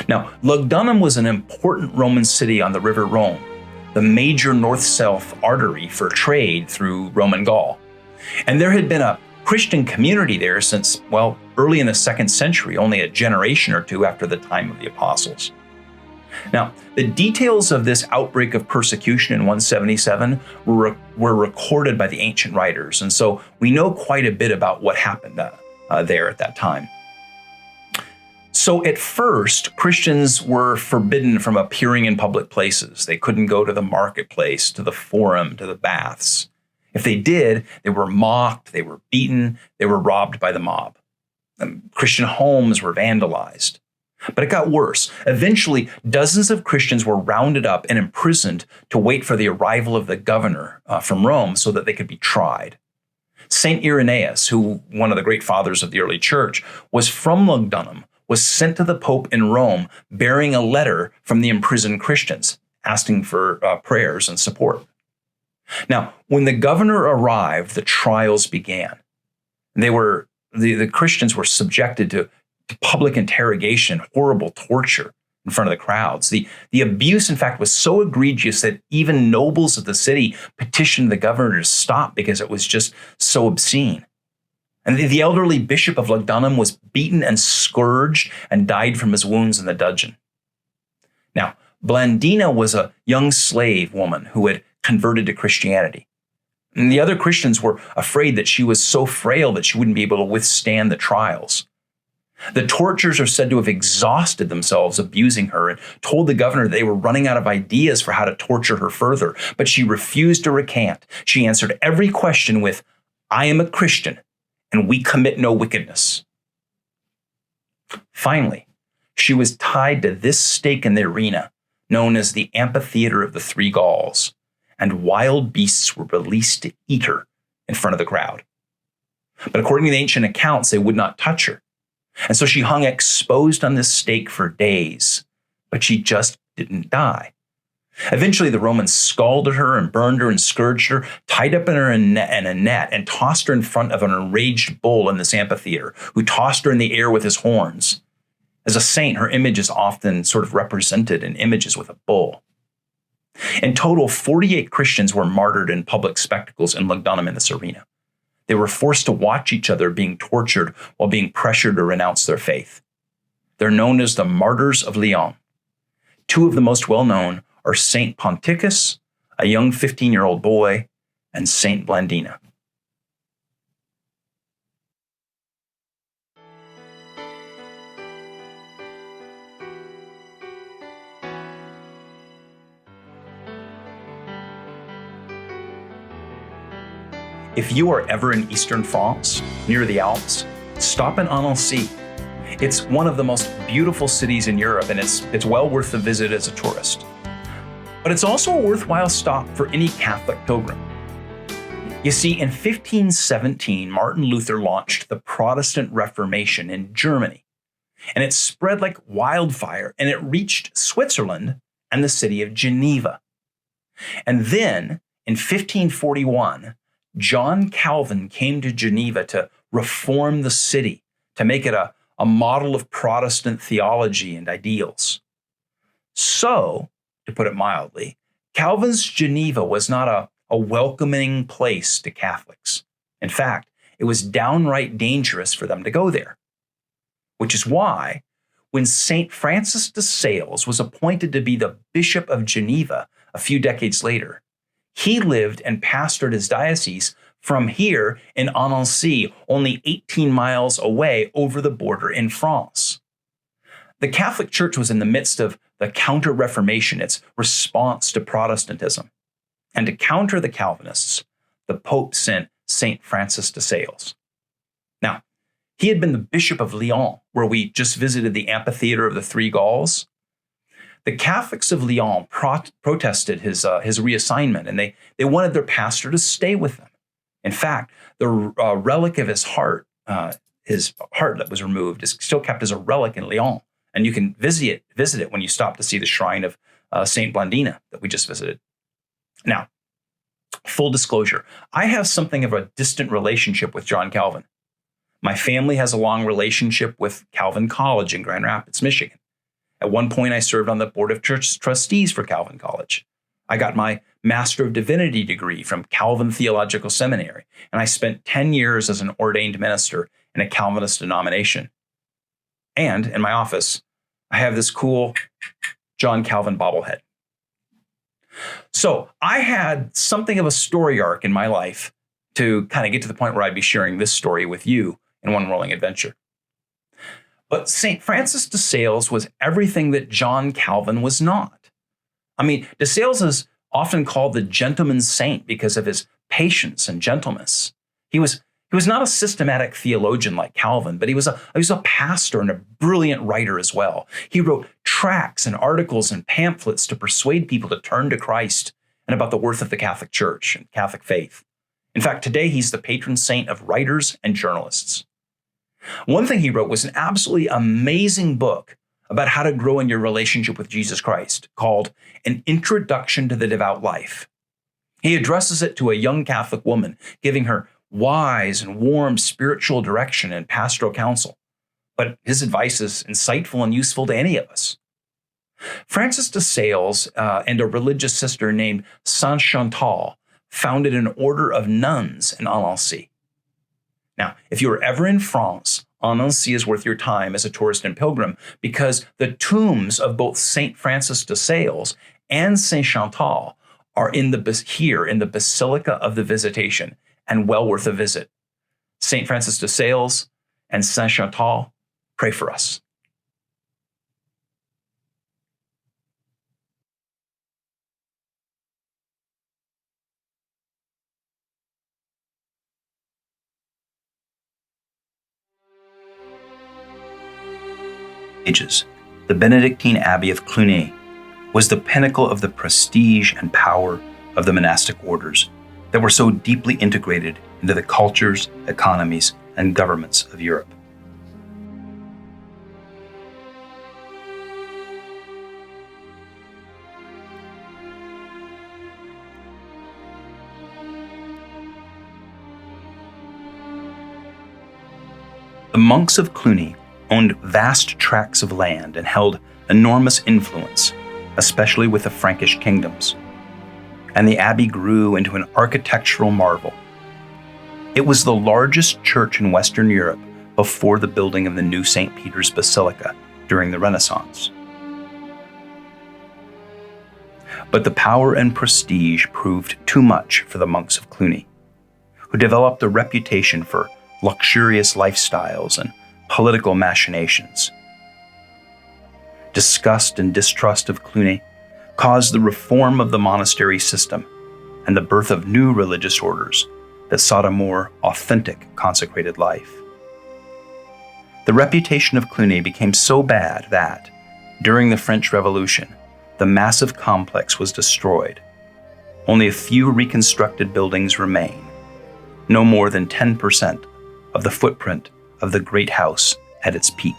Speaker 2: Now, Lugdunum was an important Roman city on the River Rhone, the major north-south artery for trade through Roman Gaul. And there had been a Christian community there since, well, early in the 2nd century, only a generation or two after the time of the apostles. Now, the details of this outbreak of persecution in 177 were recorded by the ancient writers, and so we know quite a bit about what happened there at that time. So at first, Christians were forbidden from appearing in public places. They couldn't go to the marketplace, to the forum, to the baths. If they did, they were mocked, they were beaten, they were robbed by the mob. Christian homes were vandalized. But it got worse. Eventually, dozens of Christians were rounded up and imprisoned to wait for the arrival of the governor from Rome so that they could be tried. Saint Irenaeus, who one of the great fathers of the early church, was from Lugdunum, was sent to the Pope in Rome bearing a letter from the imprisoned Christians, asking for prayers and support. Now, when the governor arrived, the trials began. The Christians were subjected to public interrogation, horrible torture in front of the crowds. The abuse, in fact, was so egregious that even nobles of the city petitioned the governor to stop because it was just so obscene. And the elderly bishop of Lugdunum was beaten and scourged and died from his wounds in the dungeon. Now, Blandina was a young slave woman who had converted to Christianity. And the other Christians were afraid that she was so frail that she wouldn't be able to withstand the trials. The torturers are said to have exhausted themselves abusing her and told the governor they were running out of ideas for how to torture her further, but she refused to recant. She answered every question with, "I am a Christian, and we commit no wickedness." Finally, she was tied to this stake in the arena, known as the Amphitheater of the Three Gauls, and wild beasts were released to eat her in front of the crowd. But according to the ancient accounts, they would not touch her. And so she hung exposed on this stake for days, but she just didn't die. Eventually, the Romans scalded her and burned her and scourged her, tied up in a net, and tossed her in front of an enraged bull in this amphitheater, who tossed her in the air with his horns. As a saint, her image is often sort of represented in images with a bull. In total, 48 Christians were martyred in public spectacles in Lugdunum in this arena. They were forced to watch each other being tortured while being pressured to renounce their faith. They're known as the Martyrs of Lyon. Two of the most well-known are Saint Ponticus, a young 15-year-old boy, and Saint Blandina. If you are ever in eastern France, near the Alps, stop in Annecy. It's one of the most beautiful cities in Europe, and it's well worth the visit as a tourist. But it's also a worthwhile stop for any Catholic pilgrim. You see, in 1517, Martin Luther launched the Protestant Reformation in Germany, and it spread like wildfire, and it reached Switzerland and the city of Geneva. And then, in 1541, John Calvin came to Geneva to reform the city, to make it a model of Protestant theology and ideals. So, to put it mildly, Calvin's Geneva was not a welcoming place to Catholics. In fact, it was downright dangerous for them to go there. Which is why, when St. Francis de Sales was appointed to be the Bishop of Geneva a few decades later, he lived and pastored his diocese from here in Annecy, only 18 miles away over the border in France. The Catholic Church was in the midst of the Counter-Reformation, its response to Protestantism. And to counter the Calvinists, the Pope sent St. Francis de Sales. Now, he had been the Bishop of Lyon, where we just visited the Amphitheater of the Three Gauls. The Catholics of Lyon protested his reassignment, and they wanted their pastor to stay with them. In fact, the relic of his heart that was removed, is still kept as a relic in Lyon, and you can visit it when you stop to see the shrine of Saint Blandina that we just visited. Now, full disclosure, I have something of a distant relationship with John Calvin. My family has a long relationship with Calvin College in Grand Rapids, Michigan. At one point, I served on the board of church trustees for Calvin College. I got my Master of Divinity degree from Calvin Theological Seminary, and I spent 10 years as an ordained minister in a Calvinist denomination. And in my office, I have this cool John Calvin bobblehead. So I had something of a story arc in my life to kind of get to the point where I'd be sharing this story with you in one rolling adventure. But St. Francis de Sales was everything that John Calvin was not. I mean, de Sales is often called the gentleman's saint because of his patience and gentleness. He was not a systematic theologian like Calvin, but he was a pastor and a brilliant writer as well. He wrote tracts and articles and pamphlets to persuade people to turn to Christ and about the worth of the Catholic Church and Catholic faith. In fact, today he's the patron saint of writers and journalists. One thing he wrote was an absolutely amazing book about how to grow in your relationship with Jesus Christ, called An Introduction to the Devout Life. He addresses it to a young Catholic woman, giving her wise and warm spiritual direction and pastoral counsel. but his advice is insightful and useful to any of us. Francis de Sales and a religious sister named Saint Chantal founded an order of nuns in Annecy. Now, if you are ever in France, Annecy is worth your time as a tourist and pilgrim because the tombs of both St. Francis de Sales and Saint Chantal are here in the Basilica of the Visitation and well worth a visit. St. Francis de Sales and Saint Chantal, pray for us. Ages, the Benedictine Abbey of Cluny was the pinnacle of the prestige and power of the monastic orders that were so deeply integrated into the cultures, economies, and governments of Europe. The monks of Cluny owned vast tracts of land and held enormous influence, especially with the Frankish kingdoms. And the abbey grew into an architectural marvel. It was the largest church in Western Europe before the building of the new St. Peter's Basilica during the Renaissance. But the power and prestige proved too much for the monks of Cluny, who developed a reputation for luxurious lifestyles and political machinations. Disgust and distrust of Cluny caused the reform of the monastery system and the birth of new religious orders that sought a more authentic consecrated life. The reputation of Cluny became so bad that, during the French Revolution, the massive complex was destroyed. Only a few reconstructed buildings remain, no more than 10% of the footprint of the great house at its peak.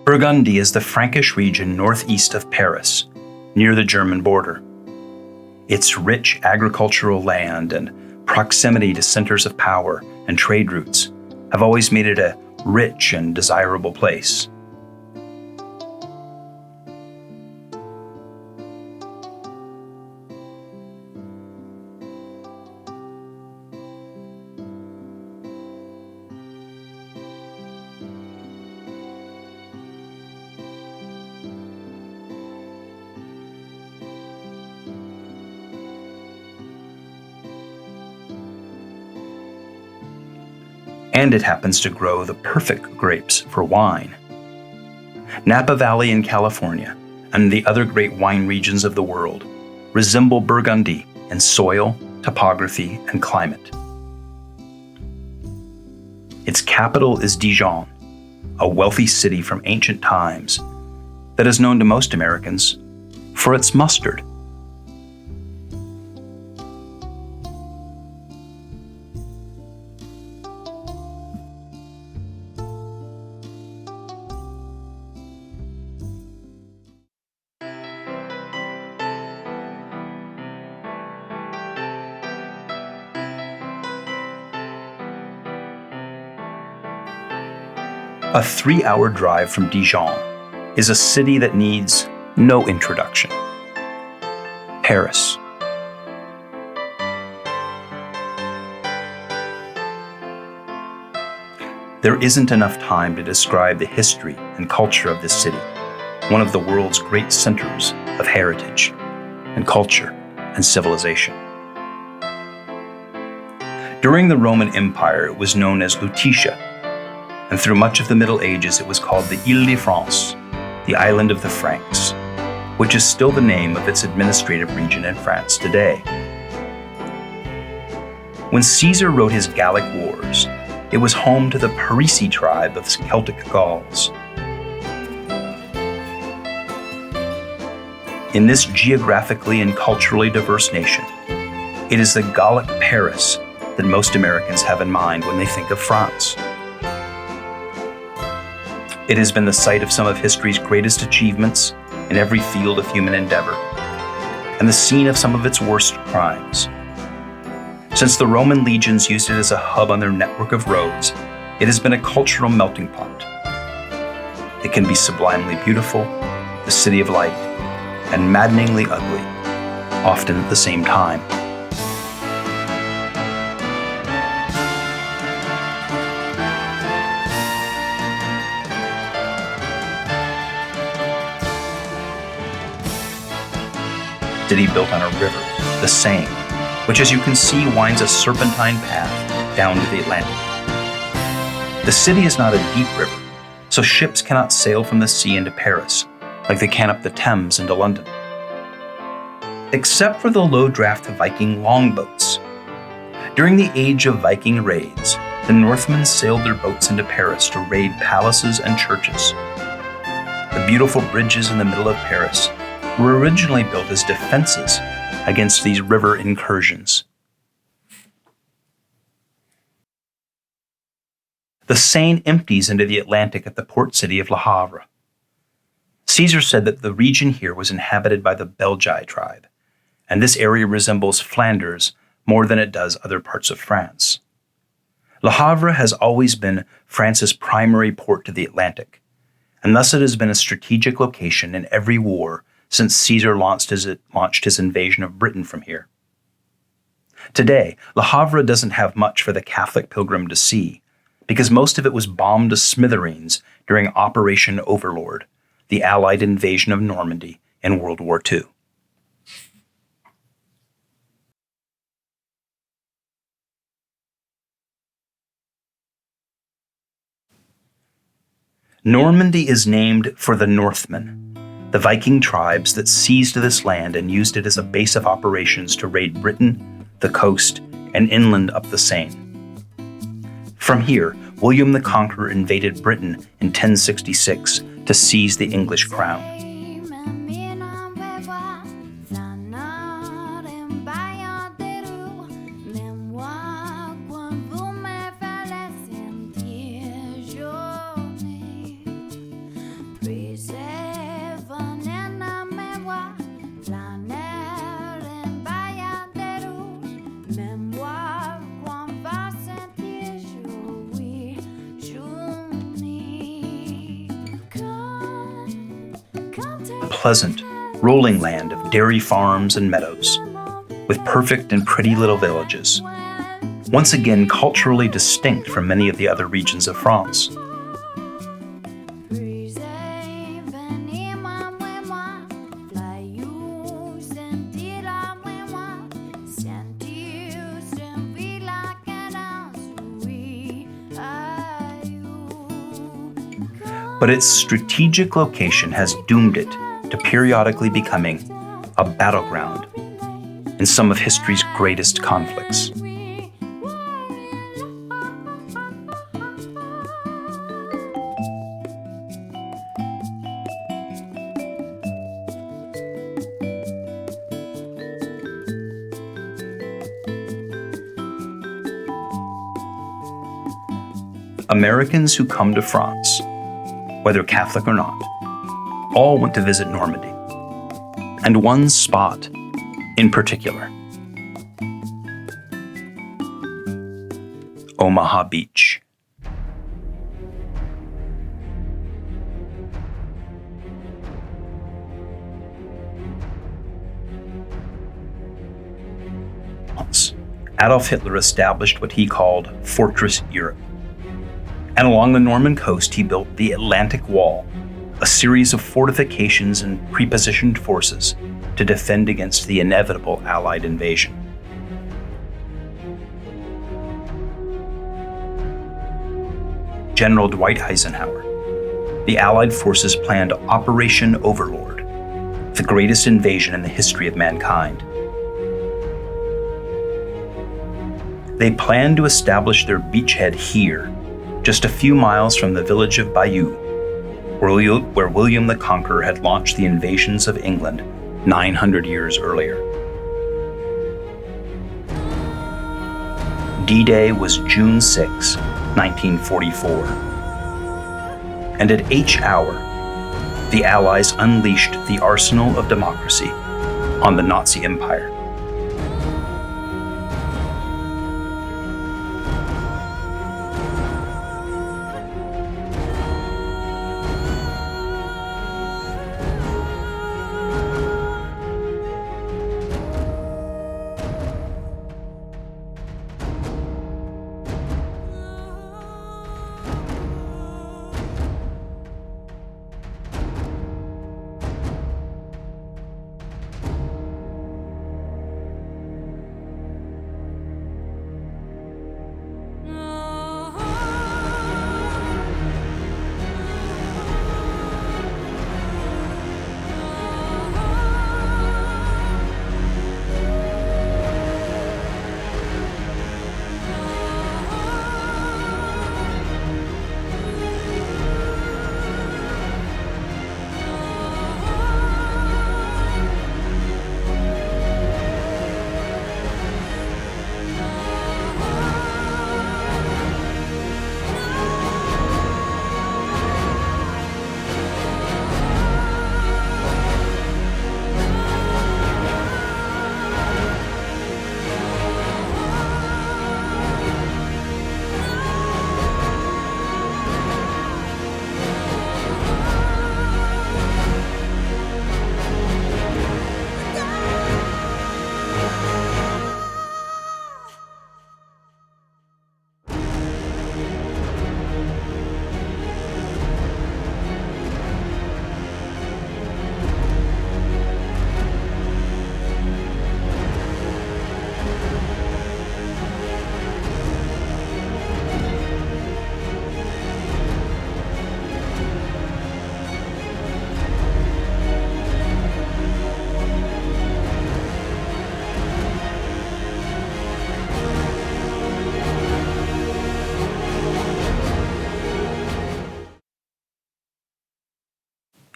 Speaker 2: Burgundy is the Frankish region northeast of Paris, near the German border. Its rich agricultural land and proximity to centers of power and trade routes have always made it a rich and desirable place. And it happens to grow the perfect grapes for wine. Napa Valley in California and the other great wine regions of the world resemble Burgundy in soil, topography, and climate. Its capital is Dijon, a wealthy city from ancient times that is known to most Americans for its mustard. A 3-hour drive from Dijon is a city that needs no introduction: Paris. There isn't enough time to describe the history and culture of this city, one of the world's great centers of heritage and culture and civilization. During the Roman Empire, it was known as Lutetia, and through much of the Middle Ages, it was called the Île-de-France, the island of the Franks, which is still the name of its administrative region in France today. When Caesar wrote his Gallic Wars, it was home to the Parisii tribe of Celtic Gauls. In this geographically and culturally diverse nation, it is the Gallic Paris that most Americans have in mind when they think of France. It has been the site of some of history's greatest achievements in every field of human endeavor, and the scene of some of its worst crimes. Since the Roman legions used it as a hub on their network of roads, it has been a cultural melting pot. It can be sublimely beautiful, the city of light, and maddeningly ugly, often at the same time. City built on a river, the Seine, which, as you can see, winds a serpentine path down to the Atlantic. The city is not a deep river, so ships cannot sail from the sea into Paris like they can up the Thames into London. Except for the low-draft Viking longboats. During the age of Viking raids, the Northmen sailed their boats into Paris to raid palaces and churches. The beautiful bridges in the middle of Paris were originally built as defenses against these river incursions. The Seine empties into the Atlantic at the port city of Le Havre. Caesar said that the region here was inhabited by the Belgae tribe, and this area resembles Flanders more than it does other parts of France. Le Havre has always been France's primary port to the Atlantic, and thus it has been a strategic location in every war since Caesar launched his invasion of Britain from here. Today, Le Havre doesn't have much for the Catholic pilgrim to see, because most of it was bombed to smithereens during Operation Overlord, the Allied invasion of Normandy in World War II. Normandy is named for the Northmen, the Viking tribes that seized this land and used it as a base of operations to raid Britain, the coast, and inland up the Seine. From here, William the Conqueror invaded Britain in 1066 to seize the English crown. Pleasant, rolling land of dairy farms and meadows, with perfect and pretty little villages, once again culturally distinct from many of the other regions of France. But its strategic location has doomed it to periodically becoming a battleground in some of history's greatest conflicts. Americans who come to France, whether Catholic or not, all went to visit Normandy, and one spot in particular, Omaha Beach. Adolf Hitler established what he called Fortress Europe. And along the Norman coast, he built the Atlantic Wall, a series of fortifications and prepositioned forces to defend against the inevitable Allied invasion. General Dwight Eisenhower, the Allied forces planned Operation Overlord, the greatest invasion in the history of mankind. They planned to establish their beachhead here, just a few miles from the village of Bayeux, where William the Conqueror had launched the invasions of England 900 years earlier. D-Day was June 6, 1944. And at H hour, the Allies unleashed the arsenal of democracy on the Nazi Empire.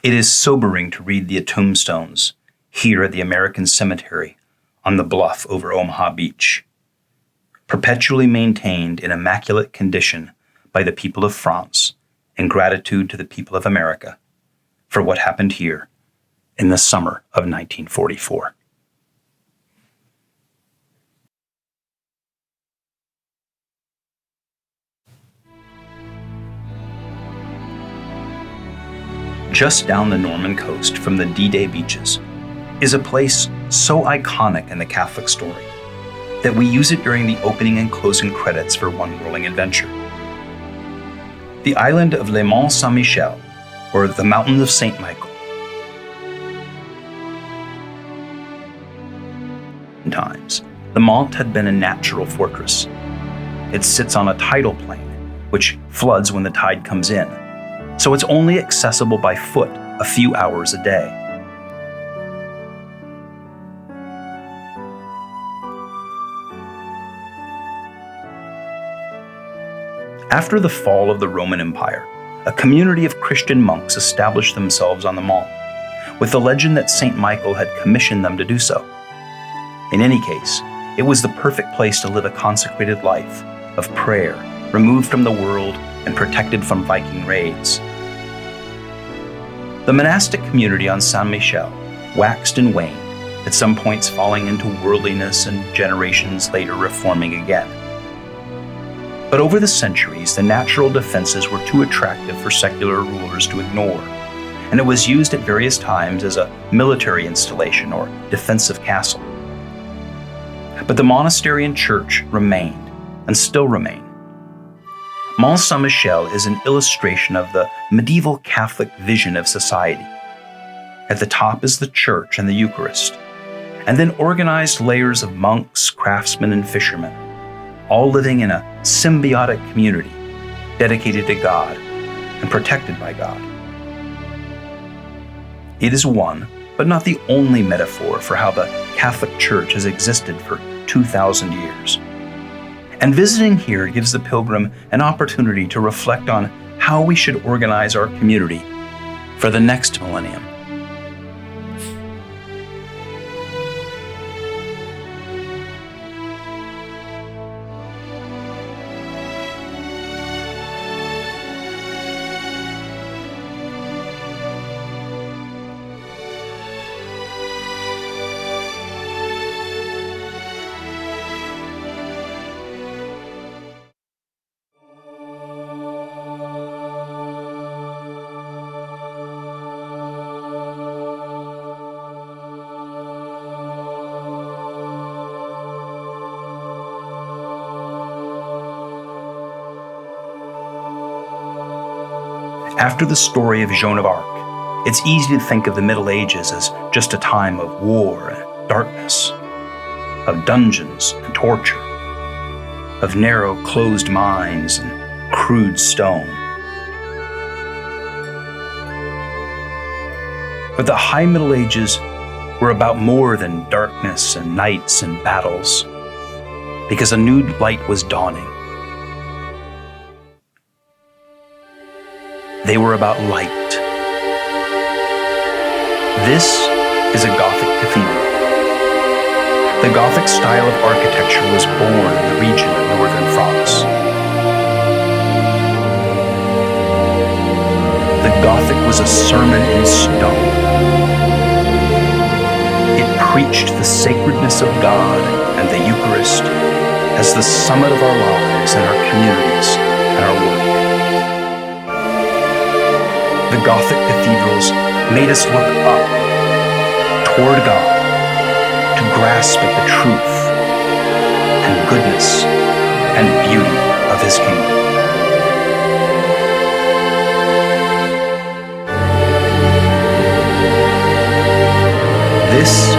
Speaker 2: It is sobering to read the tombstones here at the American Cemetery on the bluff over Omaha Beach, perpetually maintained in immaculate condition by the people of France in gratitude to the people of America for what happened here in the summer of 1944. Just down the Norman coast from the D-Day beaches is a place so iconic in the Catholic story that we use it during the opening and closing credits for One Whirling Adventure. The island of Le Mont Saint-Michel, or the Mountains of St. Michael. Times, the Mont had been a natural fortress. It sits on a tidal plain, which floods when the tide comes in, so it's only accessible by foot a few hours a day. After the fall of the Roman Empire, a community of Christian monks established themselves on the Mont, with the legend that St. Michael had commissioned them to do so. In any case, it was the perfect place to live a consecrated life of prayer, removed from the world and protected from Viking raids. The monastic community on Saint Michel waxed and waned, at some points falling into worldliness and generations later reforming again. But over the centuries, the natural defenses were too attractive for secular rulers to ignore, and it was used at various times as a military installation or defensive castle. But the monastery and church remained, and still remain. Mont Saint-Michel is an illustration of the medieval Catholic vision of society. At the top is the church and the Eucharist, and then organized layers of monks, craftsmen, and fishermen, all living in a symbiotic community dedicated to God and protected by God. It is one, but not the only metaphor for how the Catholic Church has existed for 2,000 years. And visiting here gives the pilgrim an opportunity to reflect on how we should organize our community for the next millennium. After the story of Joan of Arc, it's easy to think of the Middle Ages as just a time of war and darkness, of dungeons and torture, of narrow, closed minds and crude stone. But the High Middle Ages were about more than darkness and nights and battles, because a new light was dawning. They were about light. This is a Gothic cathedral. The Gothic style of architecture was born in the region of northern France. The Gothic was a sermon in stone. It preached the sacredness of God and the Eucharist as the summit of our lives and our communities and our work. The Gothic cathedrals made us look up toward God to grasp at the truth and goodness and beauty of His kingdom. This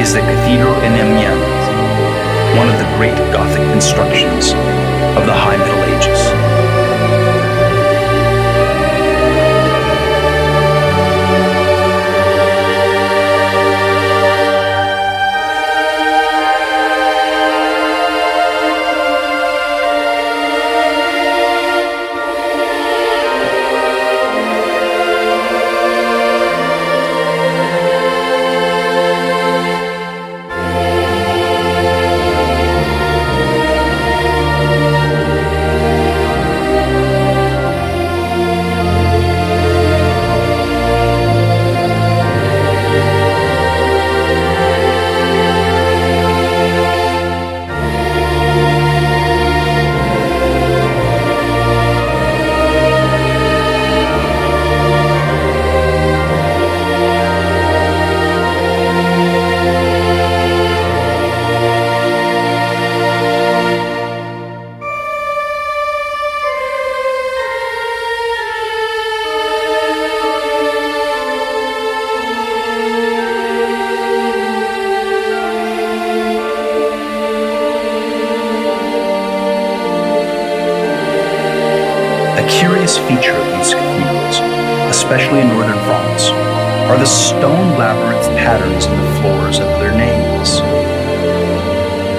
Speaker 2: is the Cathedral in Amiens, one of the great Gothic constructions of the High Middle Ages. A curious feature of these cathedrals, especially in northern France, are the stone labyrinth patterns in the floors of their naves.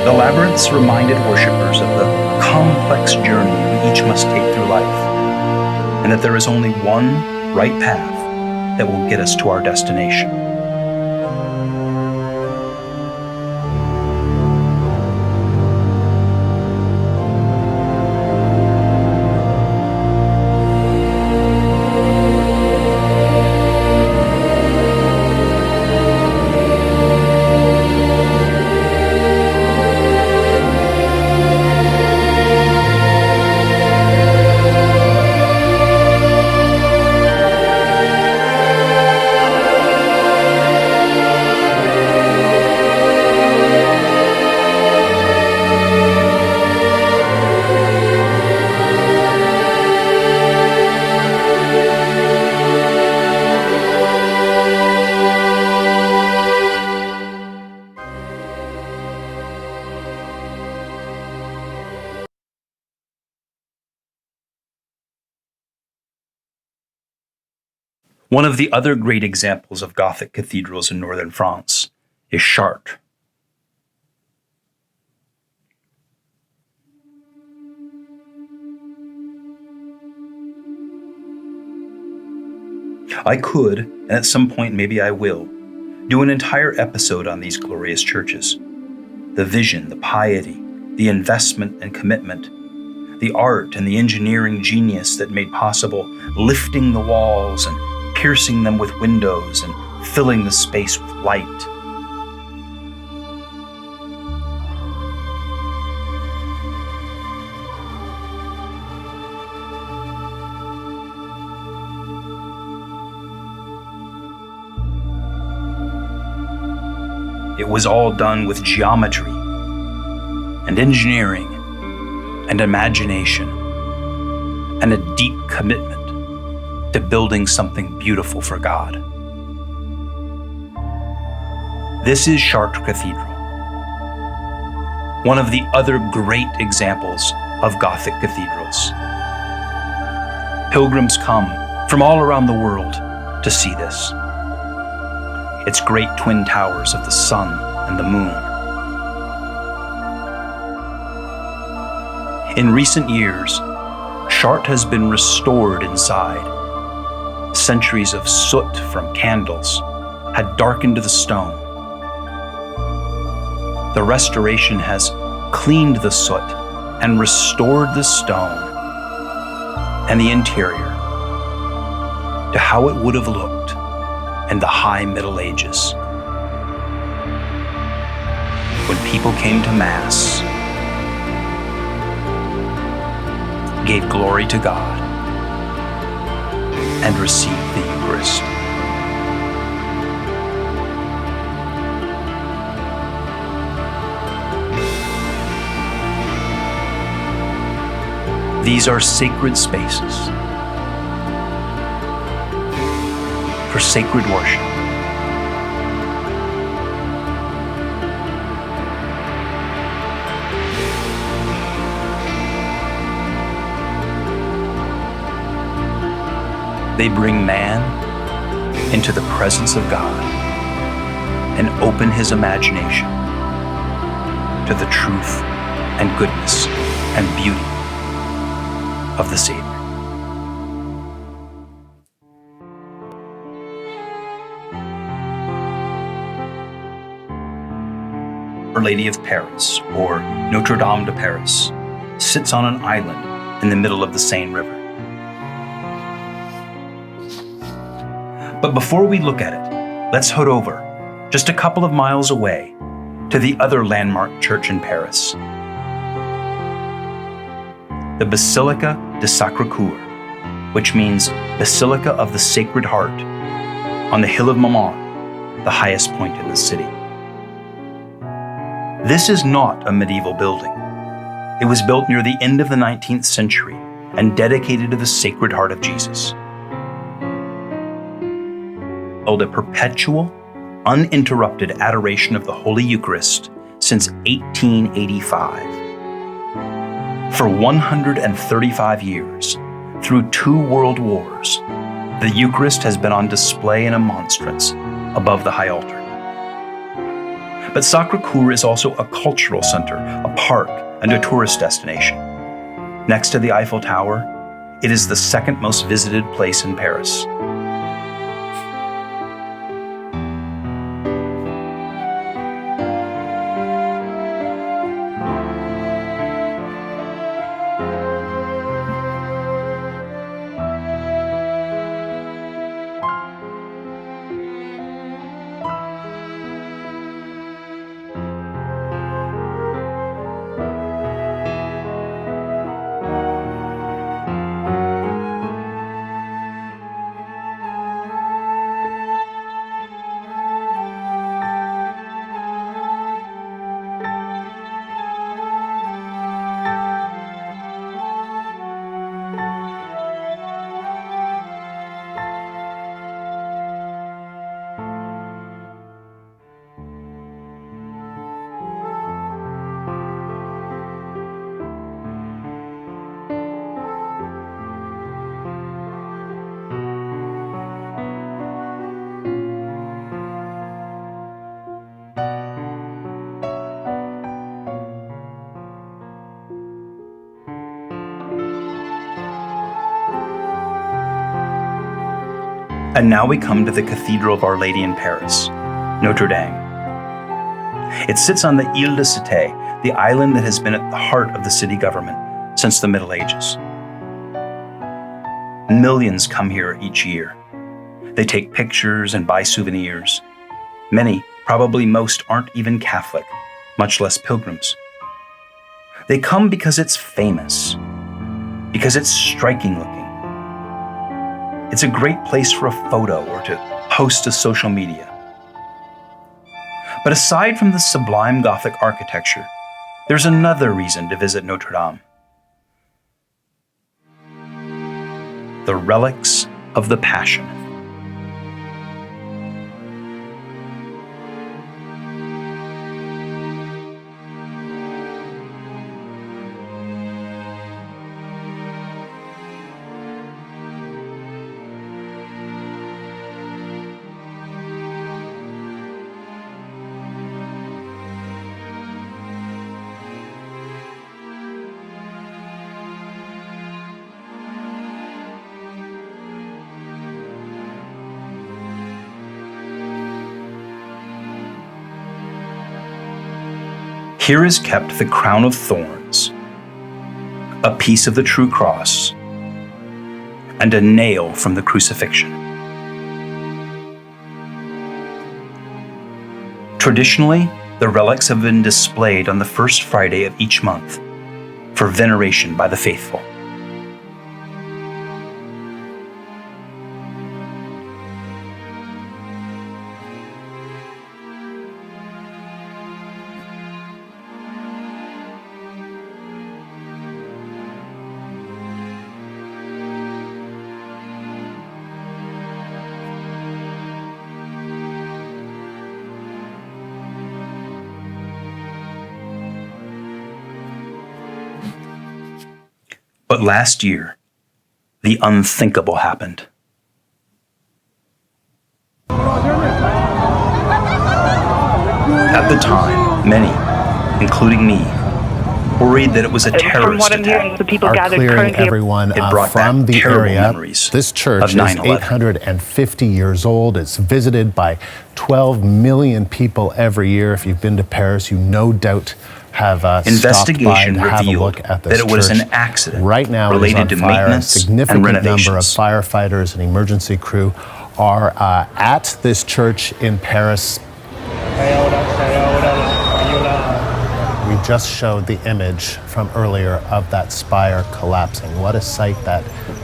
Speaker 2: The labyrinths reminded worshippers of the complex journey we each must take through life, and that there is only one right path that will get us to our destination. One of the other great examples of Gothic cathedrals in northern France is Chartres. I could, and at some point maybe I will, do an entire episode on these glorious churches. The vision, the piety, the investment and commitment, the art and the engineering genius that made possible lifting the walls and piercing them with windows and filling the space with light. It was all done with geometry and engineering and imagination and a deep commitment to building something beautiful for God. This is Chartres Cathedral, one of the other great examples of Gothic cathedrals. Pilgrims come from all around the world to see this. Its great twin towers of the sun and the moon. In recent years, Chartres has been restored inside. Centuries of soot from candles had darkened the stone. The restoration has cleaned the soot and restored the stone and the interior to how it would have looked in the high Middle Ages, when people came to Mass, gave glory to God, and received the Eucharist. These are sacred spaces for sacred worship. They bring man into the presence of God and open his imagination to the truth and goodness and beauty of the Savior. Our Lady of Paris, or Notre Dame de Paris, sits on an island in the middle of the Seine River. But before we look at it, let's head over, just a couple of miles away, to the other landmark church in Paris, the Basilica de Sacré-Cœur, which means Basilica of the Sacred Heart, on the Hill of Montmartre, the highest point in the city. This is not a medieval building. It was built near the end of the 19th century and dedicated to the Sacred Heart of Jesus. Held a perpetual, uninterrupted adoration of the Holy Eucharist since 1885. For 135 years, through 2 world wars, the Eucharist has been on display in a monstrance above the high altar. But Sacré-Cœur is also a cultural center, a park, and a tourist destination. Next to the Eiffel Tower, it is the second most visited place in Paris. And now we come to the Cathedral of Our Lady in Paris, Notre Dame. It sits on the Ile de Cité, the island that has been at the heart of the city government since the Middle Ages. Millions come here each year. They take pictures and buy souvenirs. Many, probably most, aren't even Catholic, much less pilgrims. They come because it's famous, because it's striking looking. It's a great place for a photo or to post to social media. But aside from the sublime Gothic architecture, there's another reason to visit Notre Dame. The relics of the Passion. Here is kept the crown of thorns, a piece of the true cross, and a nail from the crucifixion. Traditionally, the relics have been displayed on the first Friday of each month for veneration by the faithful. But last year, the unthinkable happened. At the time, many, including me, worried that it was a terrorist
Speaker 10: From what I'm
Speaker 2: attack.
Speaker 10: hearing, the people
Speaker 11: are
Speaker 10: gathered
Speaker 11: clearing
Speaker 10: currently.
Speaker 11: everyone
Speaker 2: It brought
Speaker 11: from
Speaker 2: back
Speaker 11: the
Speaker 2: terrible
Speaker 11: area.
Speaker 2: memories
Speaker 11: This church
Speaker 2: of
Speaker 11: is
Speaker 2: 9/11.
Speaker 11: 850 years old. It's visited by 12 million people every year. If you've been to Paris, you no doubt have
Speaker 2: Investigation
Speaker 11: stopped by to have a
Speaker 2: revealed
Speaker 11: look at this
Speaker 2: that it was
Speaker 11: church.
Speaker 2: an accident
Speaker 11: right now
Speaker 2: related
Speaker 11: it is
Speaker 2: to
Speaker 11: on fire.
Speaker 2: maintenance
Speaker 11: A significant
Speaker 2: and
Speaker 11: number of
Speaker 2: renovations.
Speaker 11: firefighters and emergency crew are at this church in Paris. We just showed the image from earlier of that spire collapsing. What a sight that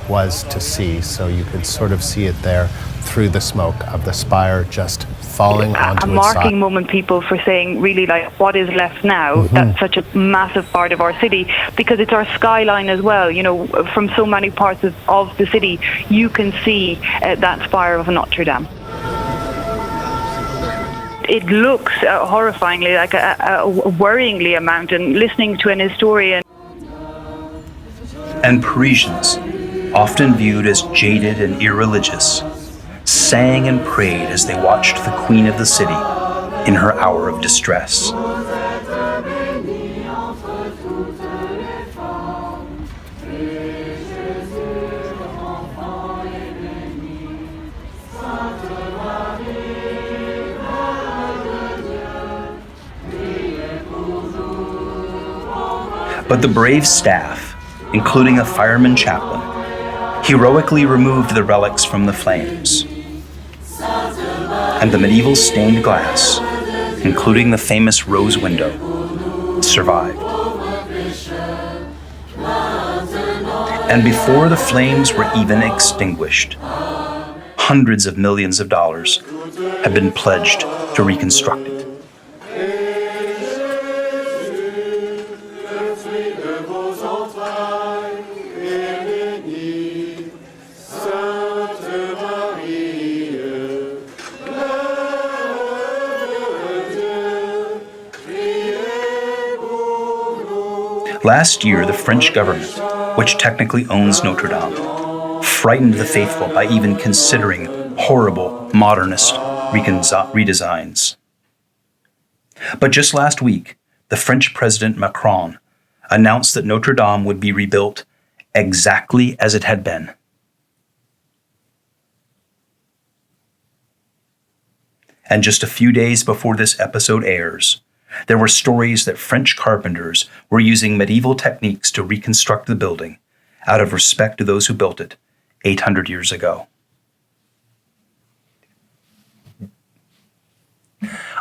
Speaker 11: was to see. So you could sort of see it there through the smoke of the spire just falling onto
Speaker 10: A
Speaker 11: its side.
Speaker 10: marking moment, people, for saying really like what is left now. That's such a massive part of our city because it's our skyline as well. You know, from so many parts of the city, you can see that spire of Notre Dame. It looks horrifyingly like a worryingly a mountain. Listening to an historian.
Speaker 2: And Parisians, often viewed as jaded and irreligious, sang and prayed as they watched the Queen of the city in her hour of distress. But the brave staff, including a fireman chaplain, heroically removed the relics from the flames. And the medieval stained glass, including the famous rose window, survived. And before the flames were even extinguished, hundreds of millions of dollars have been pledged to reconstruct it. Last year, the French government, which technically owns Notre Dame, frightened the faithful by even considering horrible modernist redesigns. But just last week, the French President Macron announced that Notre Dame would be rebuilt exactly as it had been. And just a few days before this episode airs, there were stories that French carpenters were using medieval techniques to reconstruct the building out of respect to those who built it 800 years ago.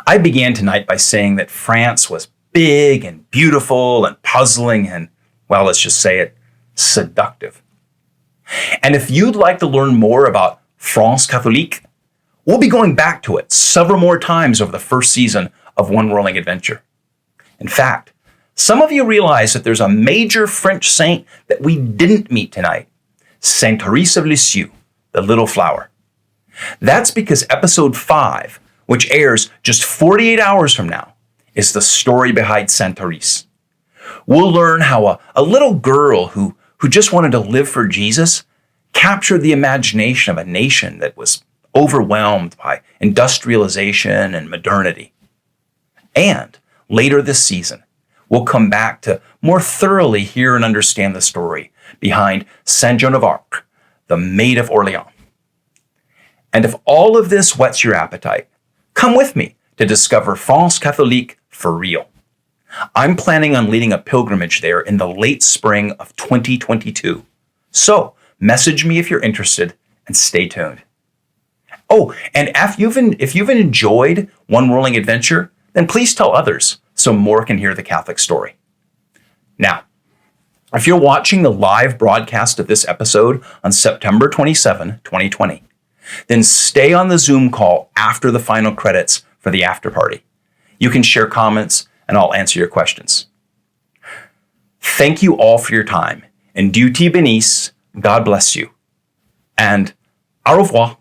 Speaker 2: I began tonight by saying that France was big and beautiful and puzzling and, well, let's just say it, seductive. And if you'd like to learn more about France Catholique, we'll be going back to it several more times over the first season of One Whirling Adventure. In fact, some of you realize that there's a major French saint that we didn't meet tonight, Saint Therese of Lisieux, the Little Flower. That's because episode 5, which airs just 48 hours from now, is the story behind Saint Therese. We'll learn how a little girl who just wanted to live for Jesus captured the imagination of a nation that was overwhelmed by industrialization and modernity. And later this season, we'll come back to more thoroughly hear and understand the story behind Saint Joan of Arc, the Maid of Orleans. And if all of this whets your appetite, come with me to discover France Catholique for real. I'm planning on leading a pilgrimage there in the late spring of 2022. So message me if you're interested and stay tuned. Oh, and if you've enjoyed One Whirling Adventure, then please tell others so more can hear the Catholic story. Now, if you're watching the live broadcast of this episode on September 27, 2020, then stay on the Zoom call after the final credits for the after party. You can share comments and I'll answer your questions. Thank you all for your time, and Dieu t'y bénisse, God bless you, and au revoir.